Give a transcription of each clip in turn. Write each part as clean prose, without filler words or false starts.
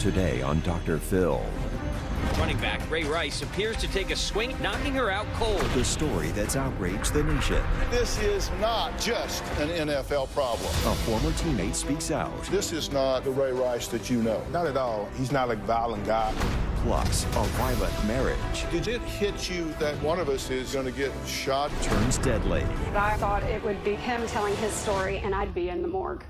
Today on Dr. Phill. Running back Ray Rice appears to take a swing, knocking her out cold. The story that's outraged the nation. This is not just an NFL problem. A former teammate speaks out. This is not the Ray Rice that you know. Not at all. He's not a violent guy. Plus, a violent marriage. Did it hit you that one of us is going to get shot? Turns deadly. I thought it would be him telling his story and I'd be in the morgue.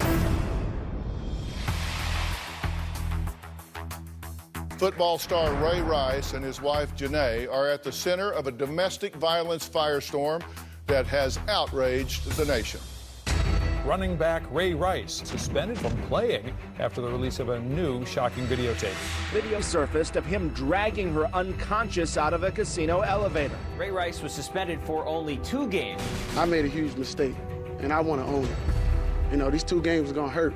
Football star Ray Rice and his wife Janae are at the center of a domestic violence firestorm that has outraged the nation. Running back Ray Rice suspended from playing after the release of a new shocking videotape. Video surfaced of him dragging her unconscious out of a casino elevator. Ray Rice was suspended for only 2 games. I made a huge mistake, and I want to own it. You know, these 2 games are going to hurt.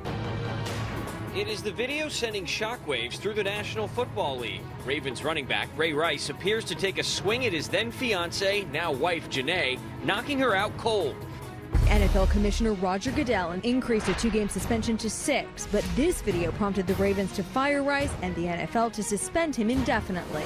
It is the video sending shockwaves through the National Football League. Ravens running back Ray Rice appears to take a swing at his then fiancee, now wife Janae, knocking her out cold. NFL Commissioner Roger Goodell increased a 2-game suspension to 6, but this video prompted the Ravens to fire Rice and the NFL to suspend him indefinitely.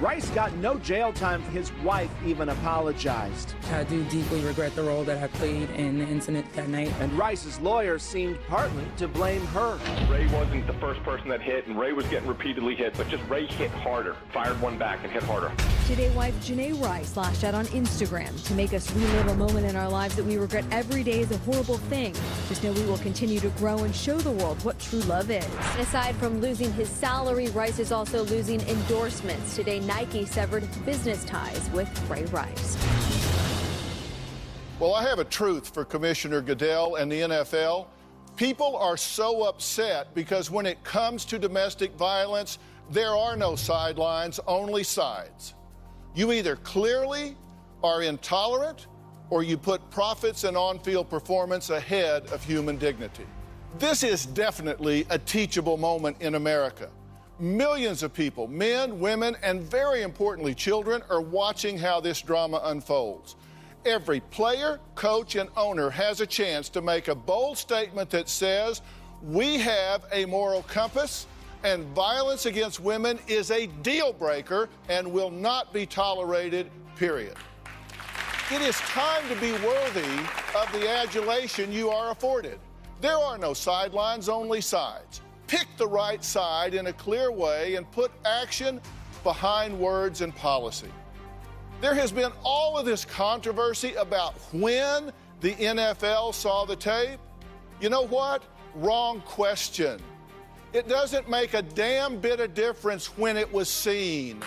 Rice got no jail time. His wife even apologized. I do deeply regret the role that I played in the incident that night. And Rice's lawyer seemed partly to blame her. Ray wasn't the first person that hit, and Ray was getting repeatedly hit, but just Ray hit harder, fired one back and hit harder. Today, wife Janae Rice lashed out on Instagram to make us relive a moment in our lives that we regret every day is a horrible thing. Just know we will continue to grow and show the world what true love is. Aside from losing his salary, Rice is also losing endorsements. Today, Nike severed business ties with Ray Rice. Well, I have a truth for Commissioner Goodell and the NFL. People are so upset because when it comes to domestic violence, there are no sidelines, only sides. You either clearly are intolerant or you put profits and on-field performance ahead of human dignity. This is definitely a teachable moment in America. Millions of people, men, women, and very importantly, children, are watching how this drama unfolds. Every player, coach, and owner has a chance to make a bold statement that says, we have a moral compass, and violence against women is a deal breaker and will not be tolerated, period. It is time to be worthy of the adulation you are afforded. There are no sidelines, only sides. Pick the right side in a clear way and put action behind words and policy. There has been all of this controversy about when the NFL saw the tape. You know what? Wrong question. It doesn't make a damn bit of difference when it was seen.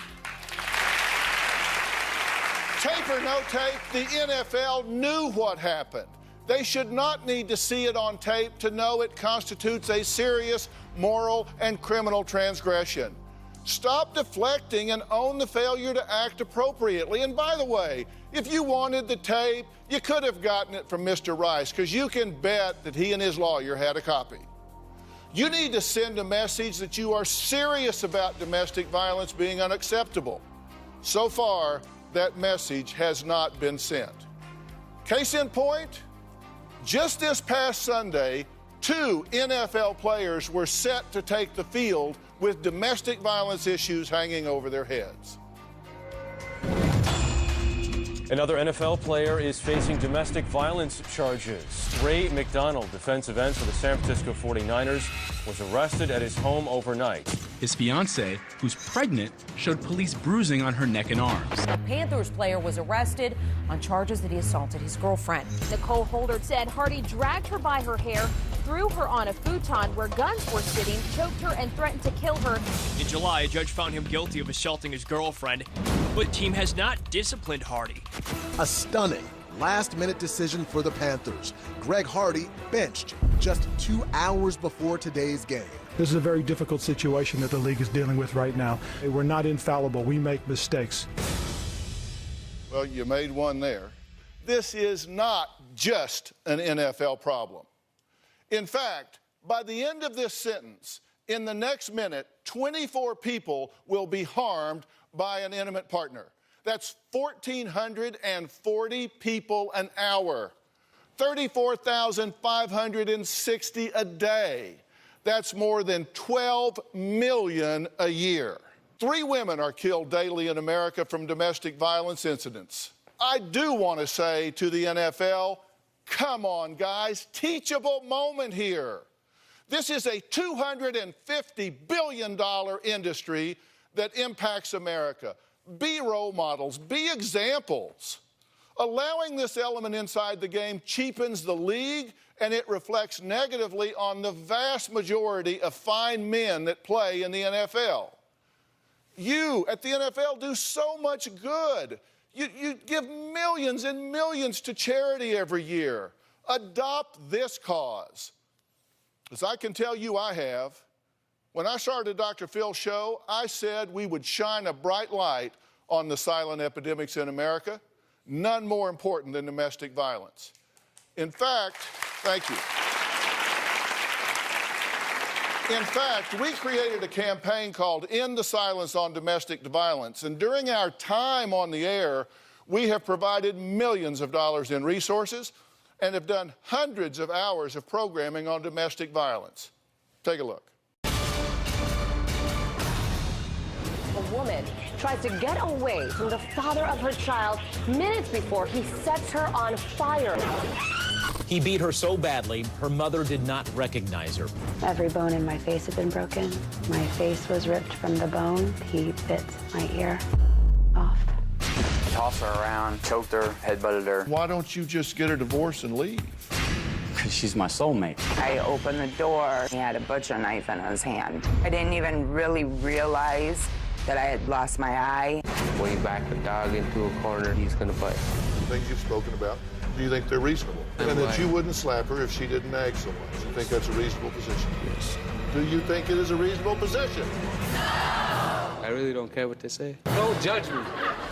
Tape or no tape, the NFL knew what happened. They should not need to see it on tape to know it constitutes a serious moral and criminal transgression. Stop deflecting and own the failure to act appropriately. And by the way, if you wanted the tape, you could have gotten it from Mr. Rice, because you can bet that he and his lawyer had a copy. You need to send a message that you are serious about domestic violence being unacceptable. So far, that message has not been sent. Case in point, just this past Sunday, 2 NFL players were set to take the field with domestic violence issues hanging over their heads. Another NFL player is facing domestic violence charges. Ray McDonald, defensive end for the San Francisco 49ers, was arrested at his home overnight. His fiancée, who's pregnant, showed police bruising on her neck and arms. A Panthers player was arrested on charges that he assaulted his girlfriend. Nicole Holder said Hardy dragged her by her hair, threw her on a futon where guns were sitting, choked her, and threatened to kill her. In July, a judge found him guilty of assaulting his girlfriend, but the team has not disciplined Hardy. A stunning last-minute decision for the Panthers. Greg Hardy benched just 2 hours before today's game. This is a very difficult situation that the league is dealing with right now. We're not infallible. We make mistakes. Well, you made one there. This is not just an NFL problem. In fact, by the end of this sentence, in the next minute, 24 people will be harmed by an intimate partner. That's 1,440 people an hour, 34,560 a day. That's more than 12 million a year. 3 women are killed daily in America from domestic violence incidents. I do want to say to the NFL, come on, guys, teachable moment here. This is a $250 billion industry that impacts America. Be role models, be examples. Allowing this element inside the game cheapens the league, and it reflects negatively on the vast majority of fine men that play in the NFL. You at the NFL do so much good. You give millions and millions to charity every year. Adopt this cause. As I can tell you I have. When I started Dr. Phil show, I said we would shine a bright light on the silent epidemics in America. None more important than domestic violence. In fact, thank you. In fact, we created a campaign called End the Silence on Domestic Violence, and during our time on the air, we have provided millions of dollars in resources and have done hundreds of hours of programming on domestic violence. Take a look. A woman tries to get away from the father of her child minutes before he sets her on fire. He beat her so badly, her mother did not recognize her. Every bone in my face had been broken. My face was ripped from the bone. He bit my ear off. Tossed her around, choked her, headbutted her. Why don't you just get a divorce and leave? Because she's my soulmate. I opened the door. He had a butcher knife in his hand. I didn't even really realize that I had lost my eye. When you back a dog into a corner, he's gonna bite. The things you've spoken about, do you think they're reasonable? And that you wouldn't slap her if she didn't nag so much. You think that's a reasonable position? Yes. Do you think it is a reasonable position? I really don't care what they say. Don't judge me.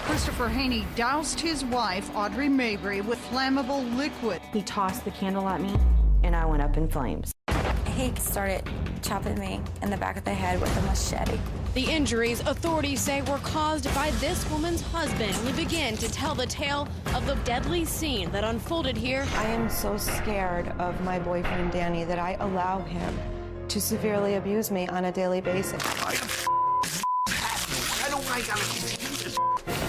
Christopher Haney doused his wife, Audrey Mabry, with flammable liquid. He tossed the candle at me, and I went up in flames. He started chopping me in the back of the head with a machete. The injuries, authorities say, were caused by this woman's husband. We begin to tell the tale of the deadly scene that unfolded here. I am so scared of my boyfriend, Danny, that I allow him to severely abuse me on a daily basis. I don't like how you do this.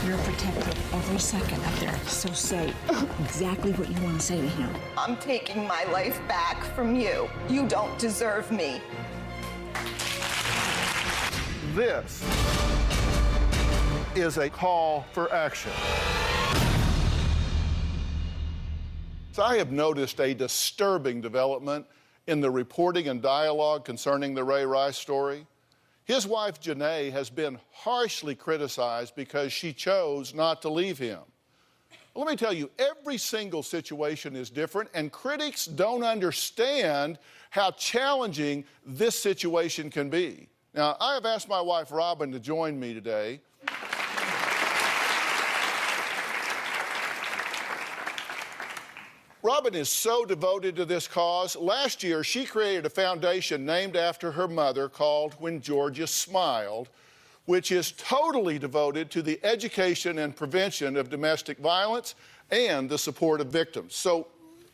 You're protected every second up there, so say exactly what you want to say to him. I'm taking my life back from you. You don't deserve me. This is a call for action. So I have noticed a disturbing development in the reporting and dialogue concerning the Ray Rice story. His wife, Janae, has been harshly criticized because she chose not to leave him. Well, let me tell you, every single situation is different, and critics don't understand how challenging this situation can be. Now, I have asked my wife, Robin, to join me today. Robin is so devoted to this cause. Last year, she created a foundation named after her mother called When Georgia Smiled, which is totally devoted to the education and prevention of domestic violence and the support of victims. So,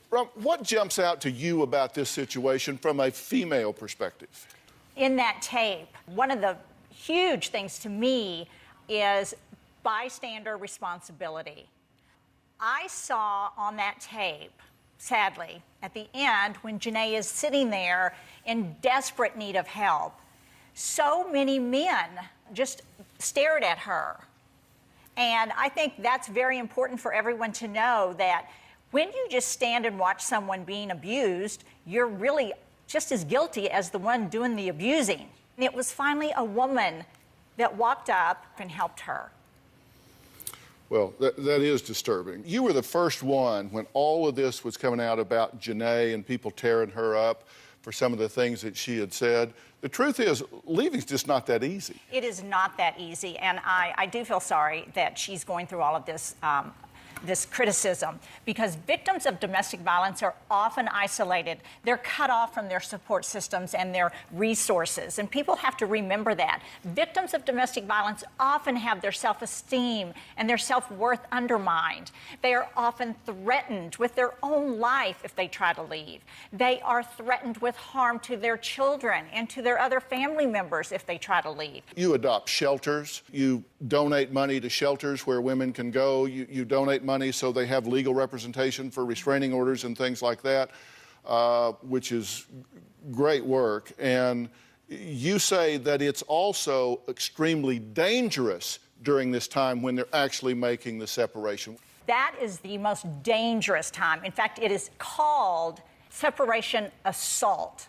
Rob, what jumps out to you about this situation from a female perspective? In that tape, one of the huge things to me is bystander responsibility. I saw on that tape, sadly, at the end, when Janae is sitting there in desperate need of help, so many men just stared at her. And I think that's very important for everyone to know, that when you just stand and watch someone being abused, you're really just as guilty as the one doing the abusing. And it was finally a woman that walked up and helped her. Well, that is disturbing. You were the first one when all of this was coming out about Janae and people tearing her up for some of the things that she had said. The truth is, leaving's just not that easy. It is not that easy, and I do feel sorry that she's going through all of this this criticism, because victims of domestic violence are often isolated. They're cut off from their support systems and their resources, and people have to remember that. Victims of domestic violence often have their self-esteem and their self-worth undermined. They are often threatened with their own life if they try to leave. They are threatened with harm to their children and to their other family members if they try to leave. You adopt shelters. You donate money to shelters where women can go. You donate money so they have legal representation for restraining orders and things like that, which is great work. And you say that it's also extremely dangerous during this time when they're actually making the separation. That is the most dangerous time. In fact, it is called separation assault.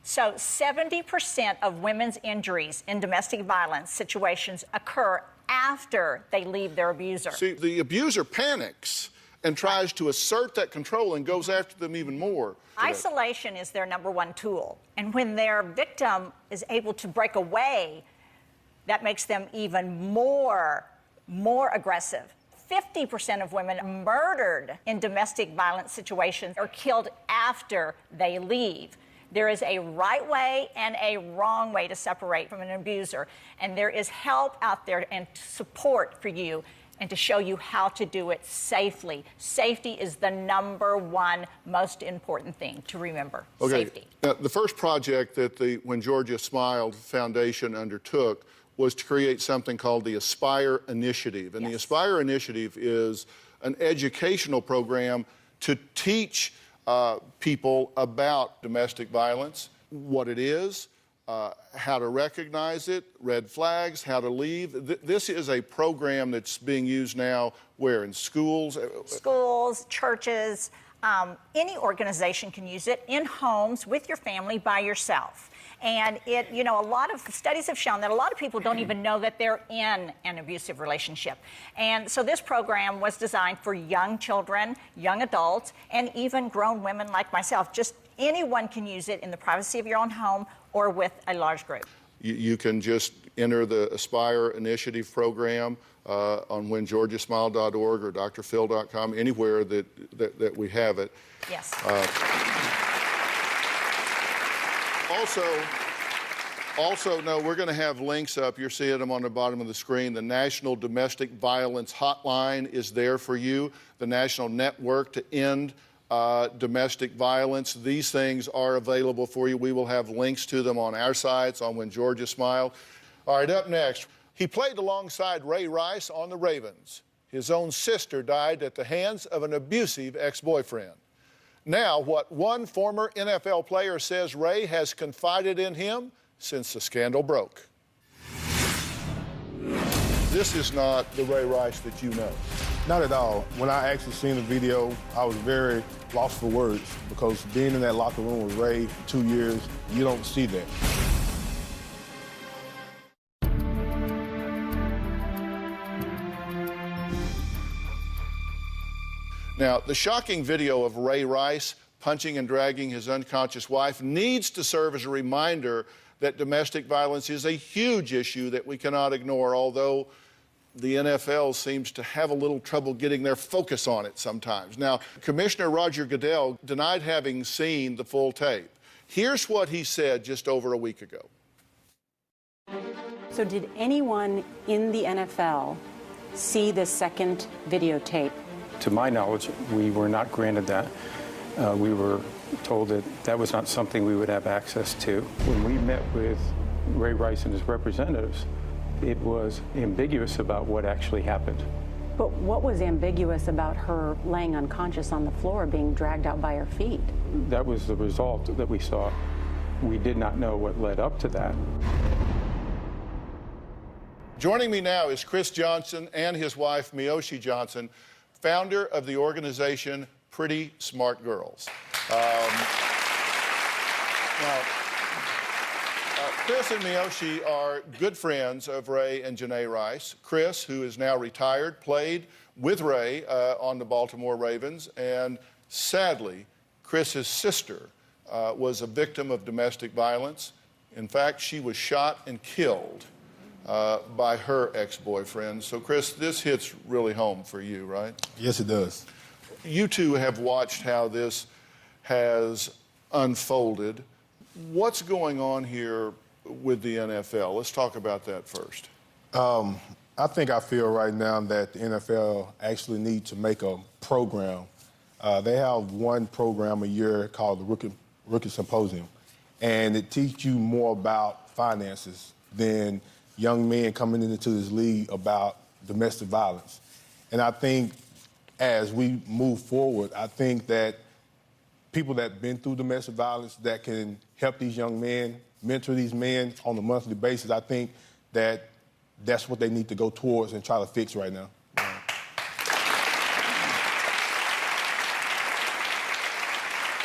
So 70% of women's injuries in domestic violence situations occur after they leave their abuser. See, the abuser panics and tries to assert that control and goes after them even more. Isolation is their number one tool. And when their victim is able to break away, that makes them even more aggressive. 50% of women murdered in domestic violence situations are killed after they leave. There is a right way and a wrong way to separate from an abuser, and there is help out there and support for you and to show you how to do it safely. Safety is the number one most important thing to remember. Okay. Safety. Now, the first project that the When Georgia Smiled Foundation undertook was to create something called the Aspire Initiative. And the Aspire Initiative is an educational program to teach people about domestic violence, what it is, how to recognize it, red flags, how to leave. This is a program that's being used now where? In schools? Schools, churches, any organization can use it, in homes, with your family, by yourself. And it, you know, a lot of studies have shown that a lot of people don't even know that they're in an abusive relationship. And so this program was designed for young children, young adults, and even grown women like myself. Just anyone can use it in the privacy of your own home or with a large group. You can just enter the Aspire Initiative program on whengeorgiasmiled.org or drphill.com, anywhere that we have it. Yes. Also, no, we're going to have links up. You're seeing them on the bottom of the screen. The National Domestic Violence Hotline is there for you. The National Network to End Domestic Violence. These things are available for you. We will have links to them on our sites, on When Georgia Smiled. All right, up next, he played alongside Ray Rice on the Ravens. His own sister died at the hands of an abusive ex-boyfriend. Now, what one former NFL player says Ray has confided in him since the scandal broke. This is not the Ray Rice that you know. Not at all. When I actually seen the video, I was very lost for words because being in that locker room with Ray for 2 years, you don't see that. Now, the shocking video of Ray Rice punching and dragging his unconscious wife needs to serve as a reminder that domestic violence is a huge issue that we cannot ignore, although the NFL seems to have a little trouble getting their focus on it sometimes. Now, Commissioner Roger Goodell denied having seen the full tape. Here's what he said just over a week ago. So did anyone in the NFL see the second videotape? To my knowledge, we were not granted that. We were told that that was not something we would have access to. When we met with Ray Rice and his representatives, it was ambiguous about what actually happened. But what was ambiguous about her laying unconscious on the floor, being dragged out by her feet? That was the result that we saw. We did not know what led up to that. Joining me now is Chris Johnson and his wife, Miyoshi Johnson, founder of the organization Pretty Smart Girls. Chris and Miyoshi are good friends of Ray and Janae Rice. Chris, who is now retired, played with Ray on the Baltimore Ravens, and sadly, Chris's sister was a victim of domestic violence. In fact, she was shot and killed by her ex-boyfriend. So, Chris, this hits really home for you, right? Yes, it does. You two have watched how this has unfolded. What's going on here with the NFL? Let's talk about that first. I feel right now that the NFL actually needs to make a program. They have one program a year called the Rookie Symposium, and it teaches you more about finances than young men coming into this league about domestic violence. And I think as we move forward, I think that people that have been through domestic violence that can help these young men, mentor these men on a monthly basis, I think that that's what they need to go towards and try to fix right now.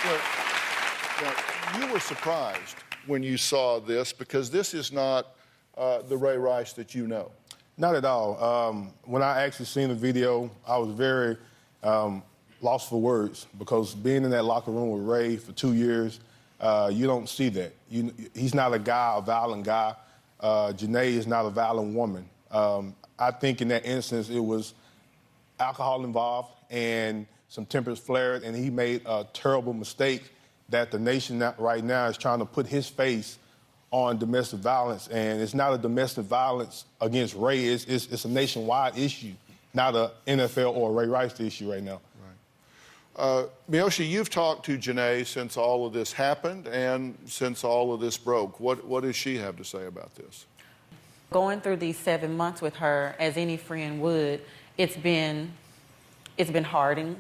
Well, you were surprised when you saw this because this is not the Ray Rice that you know. Not at all. When I actually seen the video, I was very lost for words because being in that locker room with Ray for 2 years, you don't see that. He's not a violent guy. Janae is not a violent woman. I think in that instance, it was alcohol involved and some tempers flared, and he made a terrible mistake that the nation right now is trying to put his face on domestic violence. And it's not a domestic violence against Ray. It's a nationwide issue, not a NFL or a Ray Rice issue right now. Miyoshi, you've talked to Janae since all of this happened and since all of this broke. What does she have to say about this? Going through these 7 months with her, as any friend would, it's been hardening.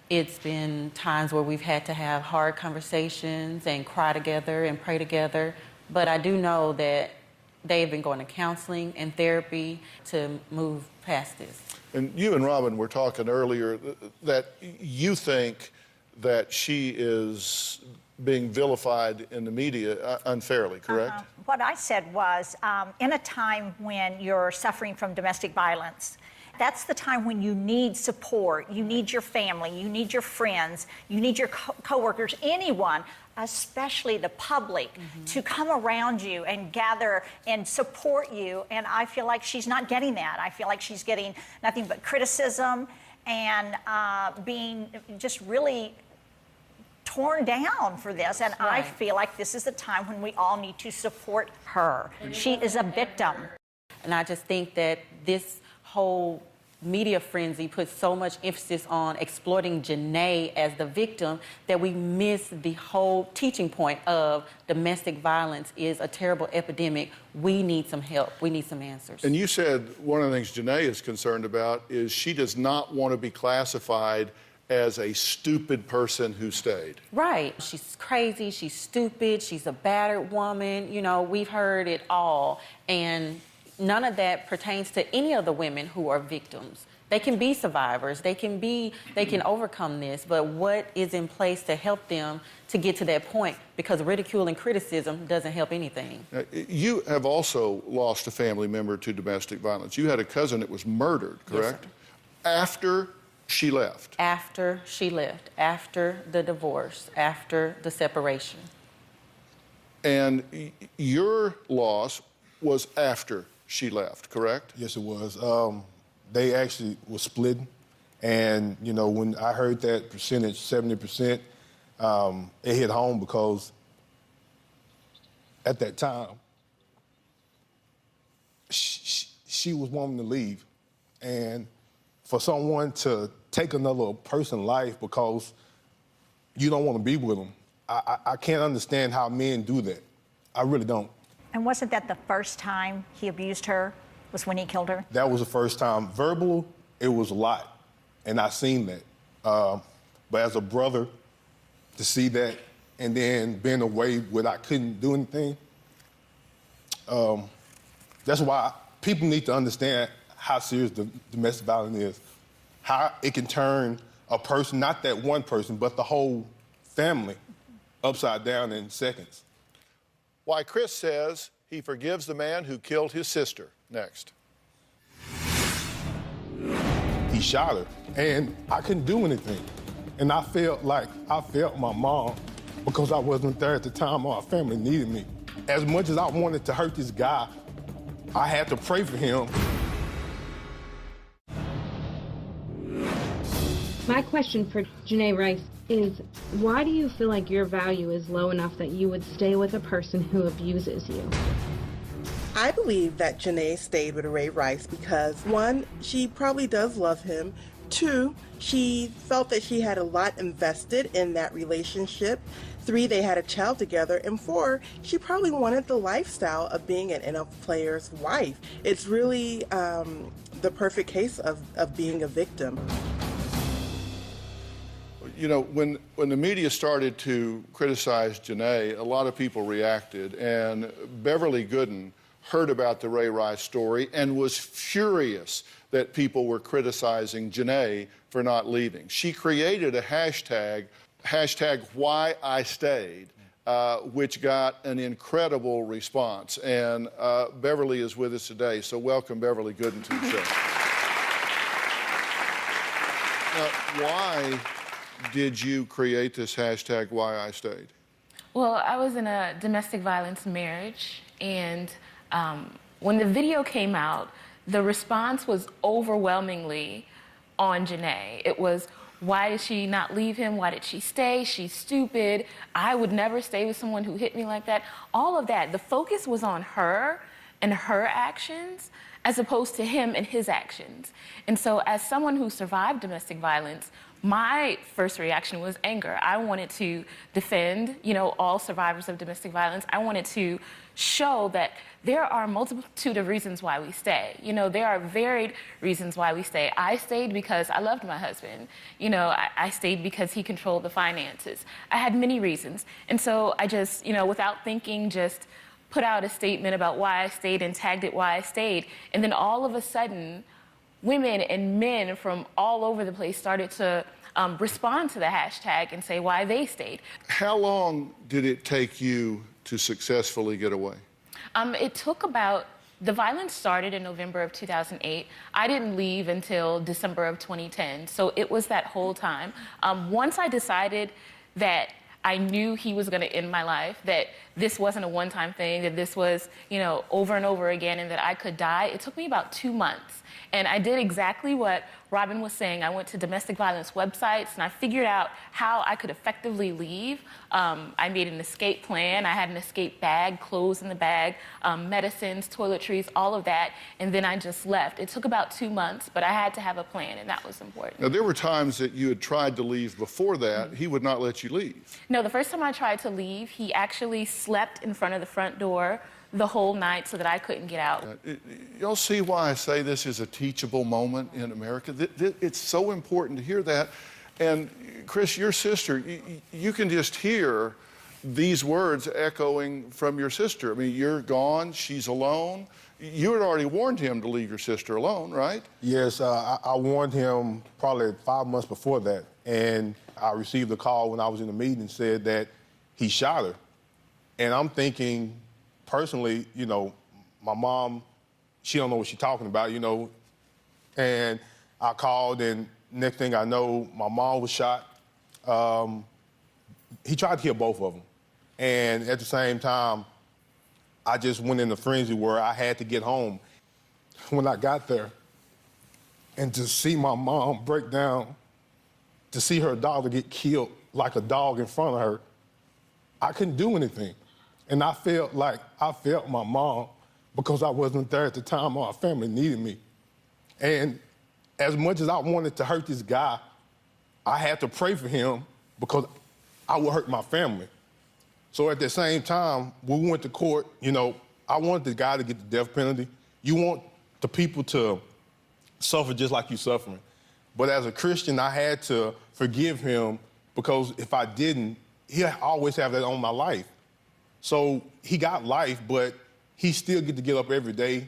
It's been times where we've had to have hard conversations and cry together and pray together. But I do know that they've been going to counseling and therapy to move past this. And you and Robin were talking earlier that you think that she is being vilified in the media unfairly, correct? What I said was, in a time when you're suffering from domestic violence, that's the time when you need support. You need your family, you need your friends, you need your coworkers, anyone, especially the public, to come around you and gather and support you. And I feel like she's not getting that. I feel like she's getting nothing but criticism and being just really torn down for this. And I feel like this is the time when we all need to support her. She is a victim. And I just think that this whole media frenzy puts so much emphasis on exploiting Janae as the victim that we miss the whole teaching point of domestic violence is a terrible epidemic. We need some help. We need some answers. And you said one of the things Janae is concerned about is she does not want to be classified as a stupid person who stayed. Right. She's crazy. She's stupid. She's a battered woman. You know, we've heard it all. And none of that pertains to any of the women who are victims. They can be survivors. They can overcome this, but what is in place to help them to get to that point? Because ridicule and criticism doesn't help anything. You have also lost a family member to domestic violence. You had a cousin that was murdered, correct? Yes, sir. After she left? After she left, after the divorce, after the separation. And your loss was after she left, correct? Yes, it was. They actually were split. And, you know, when I heard that percentage, 70%, it hit home because at that time, she was wanting to leave. And for someone to take another person's life because you don't want to be with them, I can't understand how men do that. I really don't. And wasn't that the first time he abused her, was when he killed her? That was the first time. Verbal, it was a lot, and I seen that. But as a brother, to see that and then being away where I couldn't do anything, that's why people need to understand how serious domestic violence is, how it can turn a person, not that one person, but the whole family, upside down in seconds. Why Chris says he forgives the man who killed his sister. Next. He shot her, and I couldn't do anything. And I felt like I failed my mom because I wasn't there at the time our family needed me. As much as I wanted to hurt this guy, I had to pray for him. My question for Janae Rice is, why do you feel like your value is low enough that you would stay with a person who abuses you? I believe that Janae stayed with Ray Rice because, one, she probably does love him. Two, she felt that she had a lot invested in that relationship. Three, they had a child together. And four, she probably wanted the lifestyle of being an NFL player's wife. It's really the perfect case of being a victim. You know, when the media started to criticize Janae, a lot of people reacted, and Beverly Gooden heard about the Ray Rice story and was furious that people were criticizing Janae for not leaving. She created a hashtag Why I Stayed, which got an incredible response. And Beverly is with us today, so welcome Beverly Gooden to the show. Now, why did you create this hashtag Why I Stayed? Well, I was in a domestic violence marriage, and when the video came out, the response was overwhelmingly on Janae. It was, why did she not leave him? Why did she stay? She's stupid. I would never stay with someone who hit me like that. All of that. The focus was on her and her actions as opposed to him and his actions. And so as someone who survived domestic violence, my first reaction was anger. I wanted to defend, all survivors of domestic violence. I wanted to show that there are a multitude of reasons why we stay. There are varied reasons why we stay. I stayed because I loved my husband. I stayed because he controlled the finances. I had many reasons. And so I just, without thinking, just put out a statement about why I stayed and tagged it why I stayed. And then all of a sudden, women and men from all over the place started to respond to the hashtag and say why they stayed. How long did it take you to successfully get away? It took the violence started in November of 2008. I didn't leave until December of 2010, so it was that whole time. Once I decided that I knew he was going to end my life, that this wasn't a one-time thing, that this was, over and over again, and that I could die, it took me about 2 months. And I did exactly what Robin was saying. I went to domestic violence websites and I figured out how I could effectively leave. I made an escape plan. I had an escape bag, clothes in the bag, medicines, toiletries, all of that. And then I just left. It took about 2 months, but I had to have a plan, and that was important. Now, there were times that you had tried to leave before that. He would not let you leave. No, the first time I tried to leave, he actually slept in front of the front door the whole night so that I couldn't get out. You'll see why I say this is a teachable moment in America. It's so important to hear that. And Chris, your sister, you can just hear these words echoing from your sister. I mean, you're gone, she's alone. You had already warned him to leave your sister alone, right? Yes, I warned him probably 5 months before that. And I received a call when I was in the meeting said that he shot her. And I'm thinking, personally, my mom, she don't know what she's talking about, And I called, and next thing I know, my mom was shot. He tried to kill both of them. And at the same time, I just went in a frenzy where I had to get home. When I got there, and to see my mom break down, to see her daughter get killed like a dog in front of her, I couldn't do anything. And I felt like I failed my mom because I wasn't there at the time our family needed me. And as much as I wanted to hurt this guy, I had to pray for him because I would hurt my family. So at the same time, when we went to court, I wanted the guy to get the death penalty. You want the people to suffer just like you're suffering. But as a Christian, I had to forgive him because if I didn't, he'll always have that on my life. So he got life, but he still get to get up every day,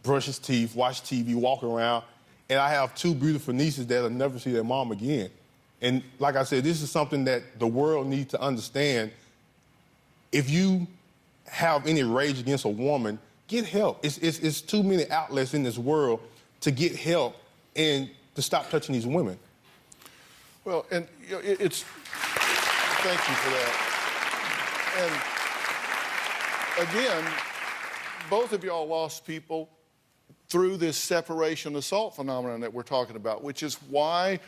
brush his teeth, watch TV, walk around. And I have 2 beautiful nieces that'll never see their mom again. And like I said, this is something that the world needs to understand. If you have any rage against a woman, get help. It's too many outlets in this world to get help and to stop touching these women. Well, and thank you for that. And again, both of y'all lost people through this separation assault phenomenon that we're talking about, which is why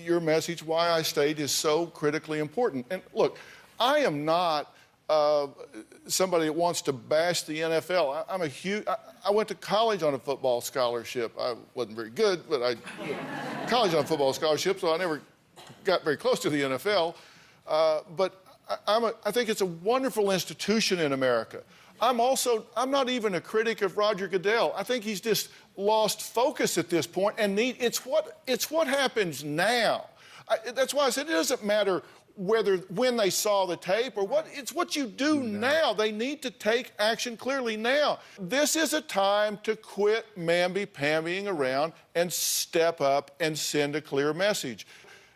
your message, why I stayed, is so critically important. And look, I am not somebody that wants to bash the NFL. I went to college on a football scholarship. I wasn't very good, but college on a football scholarship, so I never got very close to the NFL. But I think it's a wonderful institution in America. I'm not even a critic of Roger Goodell. I think he's just lost focus at this point, and it's what happens now. That's why I said it doesn't matter when they saw the tape or what. It's what you do now. They need to take action clearly now. This is a time to quit mamby-pambying around and step up and send a clear message.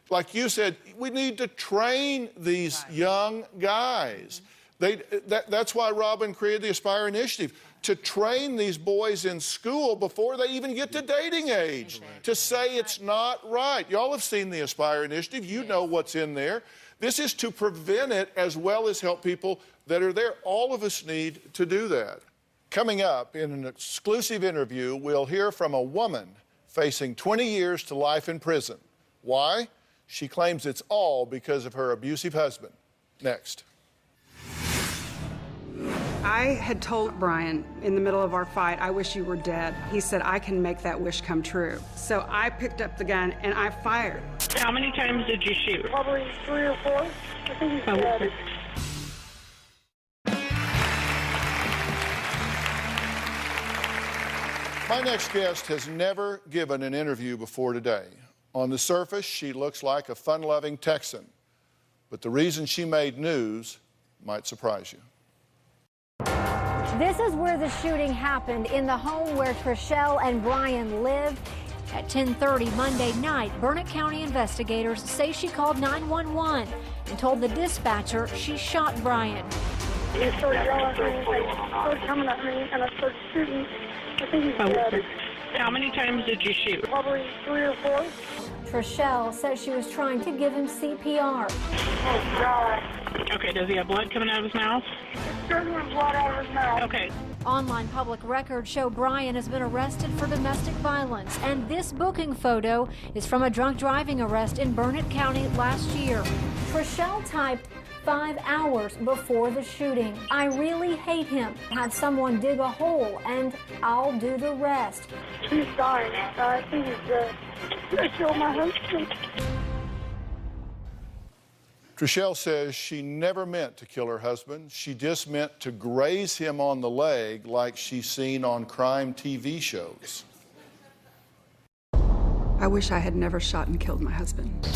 Like you said, we need to train these young guys. That's why Robin created the Aspire Initiative, to train these boys in school before they even get to dating age, to say it's not right. Y'all have seen the Aspire Initiative. You know what's in there. This is to prevent it as well as help people that are there. All of us need to do that. Coming up in an exclusive interview, we'll hear from a woman facing 20 years to life in prison. Why? She claims it's all because of her abusive husband. Next. I had told Brian in the middle of our fight, I wish you were dead. He said, I can make that wish come true. So I picked up the gun and I fired. How many times did you shoot? Probably 3 or 4. I think he's dead. My next guest has never given an interview before today. On the surface, she looks like a fun-loving Texan. But the reason she made news might surprise you. This is where the shooting happened, in the home where Trishelle and Brian live. At 10:30 Monday night, Burnett County investigators say she called 911 and told the dispatcher she shot Brian. He started yelling at me, started coming at me, and I started shooting. I think he's dead. How many times did you shoot? Probably 3 or 4. Trishelle says she was trying to give him CPR. Oh, God. Okay, does he have blood coming out of his mouth? There's blood out of his mouth. Okay. Online public records show Brian has been arrested for domestic violence, and this booking photo is from a drunk driving arrest in Burnett County last year. Trishelle typed 5 hours before the shooting. I really hate him. Have someone dig a hole and I'll do the rest. He's dying. I think he's dead. I killed my husband. Trishelle says she never meant to kill her husband. She just meant to graze him on the leg like she's seen on crime TV shows. I wish I had never shot and killed my husband.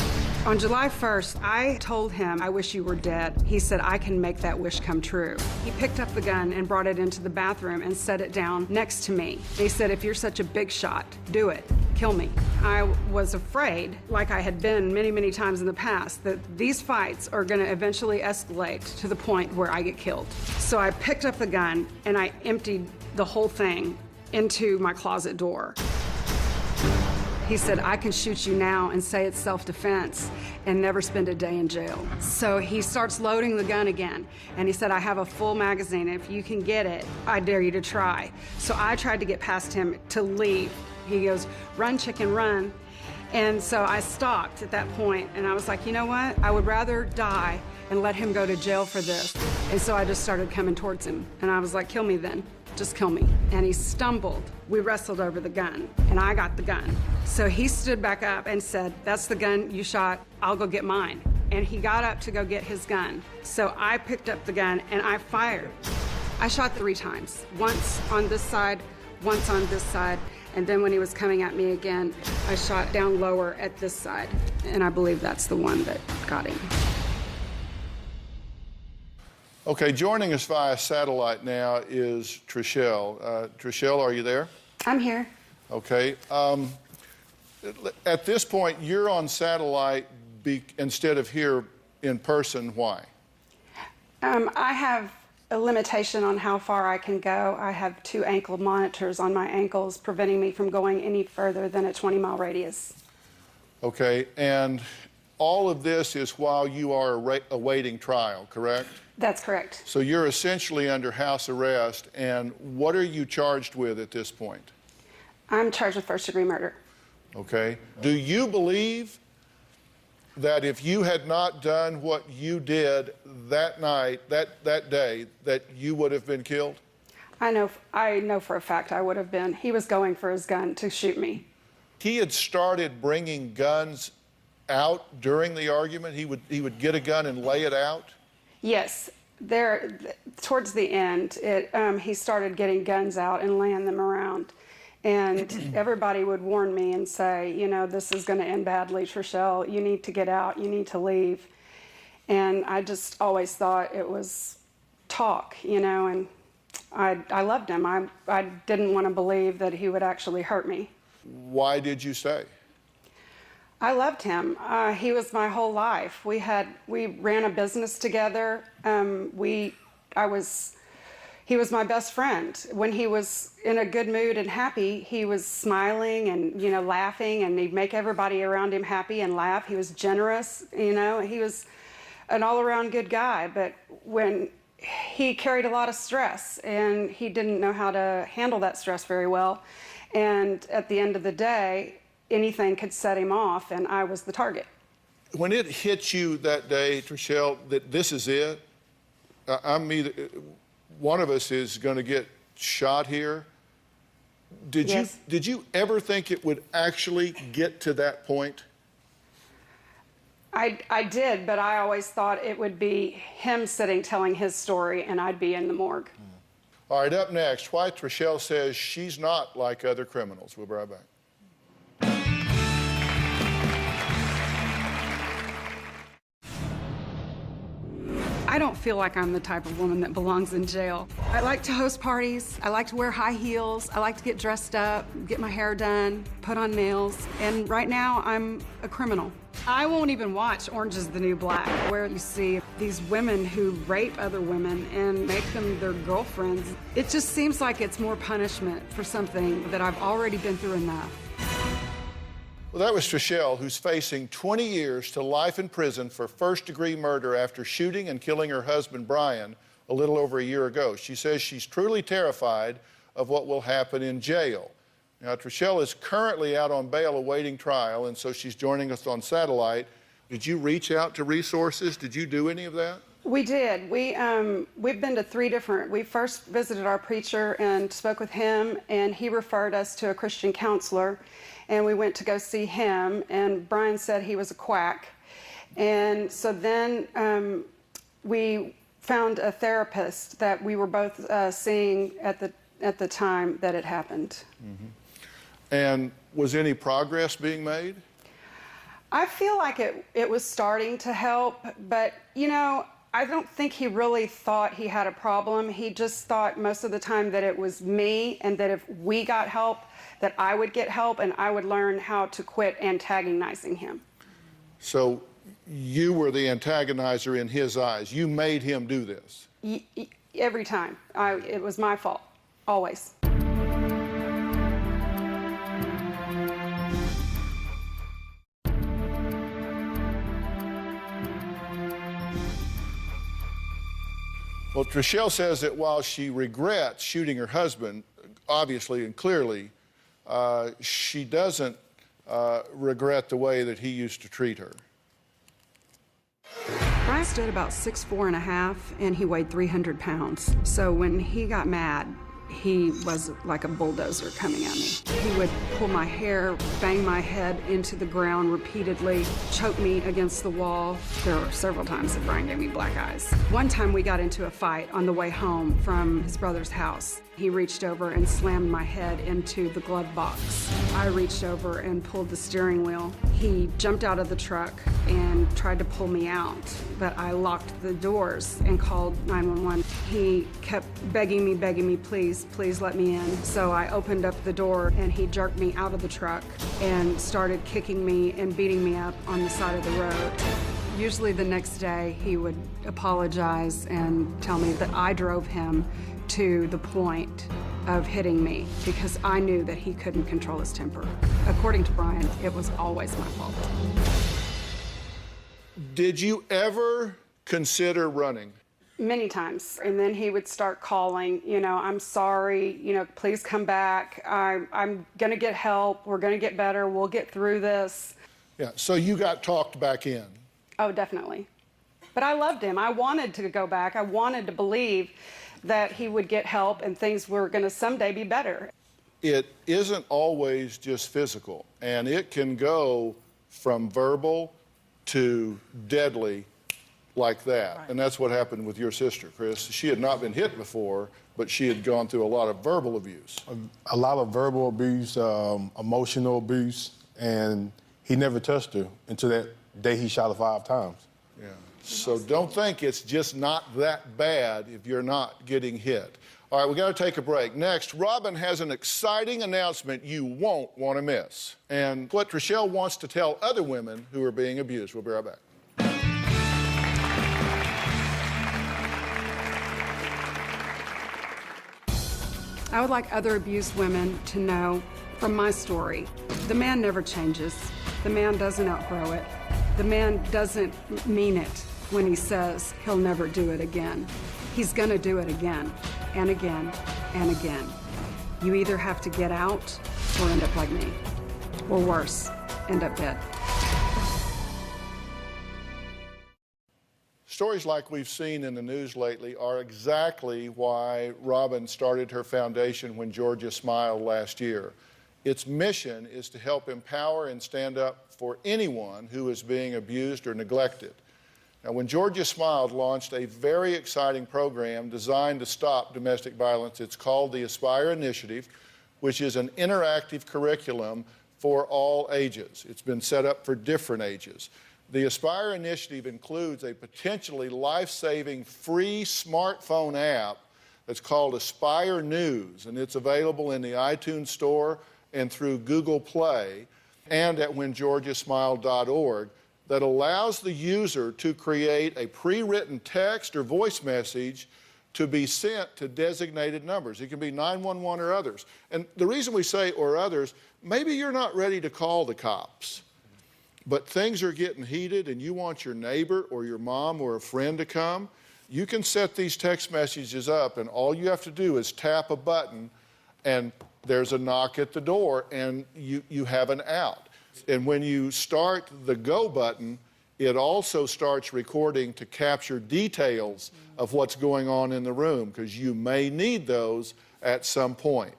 On July 1st, I told him, I wish you were dead. He said, I can make that wish come true. He picked up the gun and brought it into the bathroom and set it down next to me. He said, if you're such a big shot, do it. Kill me. I was afraid, like I had been many, many times in the past, that these fights are going to eventually escalate to the point where I get killed. So I picked up the gun and I emptied the whole thing into my closet door. He said, I can shoot you now and say it's self-defense and never spend a day in jail. So he starts loading the gun again. And he said, I have a full magazine. If you can get it, I dare you to try. So I tried to get past him to leave. He goes, run, chicken, run. And so I stopped at that point, and I was like, you know what? I would rather die and let him go to jail for this. And so I just started coming towards him. And I was like, kill me then. Just kill me. And he stumbled. We wrestled over the gun, and I got the gun. So he stood back up and said, that's the gun you shot. I'll go get mine. And he got up to go get his gun. So I picked up the gun, and I fired. I shot 3 times. Once on this side, once on this side. And then when he was coming at me again, I shot down lower at this side. And I believe that's the one that got him. Okay, joining us via satellite now is Trishelle. Trishelle, are you there? I'm here. Okay. At this point, you're on satellite instead of here in person. Why? I have a limitation on how far I can go. I have 2 ankle monitors on my ankles preventing me from going any further than a 20-mile radius. Okay, and all of this is while you are awaiting trial, correct? That's correct. So you're essentially under house arrest, and what are you charged with at this point? I'm charged with first-degree murder. Okay. Do you believe that if you had not done what you did that night, that day, that you would have been killed? I know for a fact I would have been. He was going for his gun to shoot me. He had started bringing guns out during the argument? He would get a gun and lay it out? Yes. Towards the end, he started getting guns out and laying them around. And everybody would warn me and say, you know, this is going to end badly, Trishelle. You need to get out. You need to leave. And I just always thought it was talk, you know, and I loved him. I didn't want to believe that he would actually hurt me. Why did you stay? I loved him. He was my whole life. We ran a business together. He was my best friend. When he was in a good mood and happy, he was smiling and, you know, laughing, and he'd make everybody around him happy and laugh. He was generous, you know. He was an all-around good guy, but when he carried a lot of stress, and he didn't know how to handle that stress very well. And at the end of the day, anything could set him off, and I was the target. When it hit you that day, Trishelle, that this is it, one of us is going to get shot here. Yes. Did you ever think it would actually get to that point? I did, but I always thought it would be him sitting telling his story, and I'd be in the morgue. All right, up next, why Trishelle says she's not like other criminals. We'll be right back. I don't feel like I'm the type of woman that belongs in jail. I like to host parties. I like to wear high heels. I like to get dressed up, get my hair done, put on nails. And right now, I'm a criminal. I won't even watch Orange is the New Black, where you see these women who rape other women and make them their girlfriends. It just seems like it's more punishment for something that I've already been through enough. Well, that was Trishelle, who's facing 20 years to life in prison for first-degree murder after shooting and killing her husband, Brian, a little over a year ago. She says she's truly terrified of what will happen in jail. Now, Trishelle is currently out on bail awaiting trial, and so she's joining us on satellite. Did you reach out to resources? Did you do any of that? We did. We've been to 3 different. We first visited our preacher and spoke with him, and he referred us to a Christian counselor, and we went to go see him, and Brian said he was a quack. And so then we found a therapist that we were both seeing at the time that it happened. Mm-hmm. And was any progress being made? I feel like it was starting to help, but, you know, I don't think he really thought he had a problem. He just thought most of the time that it was me, and that if we got help, that I would get help, and I would learn how to quit antagonizing him. So you were the antagonizer in his eyes. You made him do this. Every time. It was my fault, always. Well, Trishelle says that while she regrets shooting her husband, obviously and clearly, she doesn't regret the way that he used to treat her. Brian stood about 6'4½", and he weighed 300 pounds. So when he got mad, he was like a bulldozer coming at me. He would pull my hair, bang my head into the ground repeatedly, choke me against the wall. There were several times that Brian gave me black eyes. One time we got into a fight on the way home from his brother's house. He reached over and slammed my head into the glove box. I reached over and pulled the steering wheel. He jumped out of the truck and tried to pull me out, but I locked the doors and called 911. He kept begging me, please let me in. So I opened up the door, and he jerked me out of the truck and started kicking me and beating me up on the side of the road. Usually the next day, he would apologize and tell me that I drove him to the point of hitting me because I knew that he couldn't control his temper. According to Brian, it was always my fault. Did you ever consider running? Many times. And then he would start calling, I'm sorry, please come back. I'm going to get help. We're going to get better. We'll get through this. Yeah, so you got talked back in. Oh, definitely. But I loved him. I wanted to go back. I wanted to believe that he would get help and things were going to someday be better. It isn't always just physical, and it can go from verbal to deadly like that. Right. And that's what happened with your sister, Chris. She had not been hit before, but she had gone through a lot of verbal abuse. A lot of verbal abuse, emotional abuse, and he never touched her until that day he shot her 5 times. Yeah. So don't think it's just not that bad if you're not getting hit. All right, we got to take a break. Next, Robin has an exciting announcement you won't want to miss, and what Trishelle wants to tell other women who are being abused. We'll be right back. I would like other abused women to know from my story, the man never changes. The man doesn't outgrow it. The man doesn't mean it when he says he'll never do it again. He's gonna do it again and again and again. You either have to get out or end up like me, or worse, end up dead. Stories like we've seen in the news lately are exactly why Robin started her foundation When Georgia Smiled last year. Its mission is to help empower and stand up for anyone who is being abused or neglected. Now, When Georgia Smiled launched a very exciting program designed to stop domestic violence. It's called the Aspire Initiative, which is an interactive curriculum for all ages. It's been set up for different ages. The Aspire Initiative includes a potentially life-saving free smartphone app that's called Aspire News, and it's available in the iTunes Store and through Google Play and at whengeorgiasmiled.org that allows the user to create a pre-written text or voice message to be sent to designated numbers. It can be 911 or others. And the reason we say or others, maybe you're not ready to call the cops, but things are getting heated and you want your neighbor or your mom or a friend to come. You can set these text messages up, and all you have to do is tap a button and there's a knock at the door and you have an out. And when you start the go button, it also starts recording to capture details of what's going on in the room, because you may need those at some point.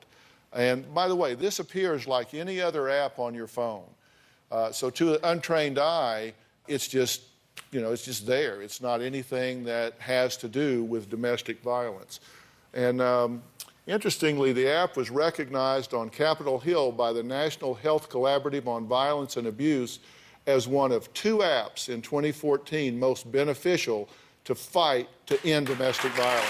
And by the way, this appears like any other app on your phone. So to an untrained eye, it's just, it's just there. It's not anything that has to do with domestic violence. And interestingly, the app was recognized on Capitol Hill by the National Health Collaborative on Violence and Abuse as one of 2 apps in 2014 most beneficial to fight to end domestic violence.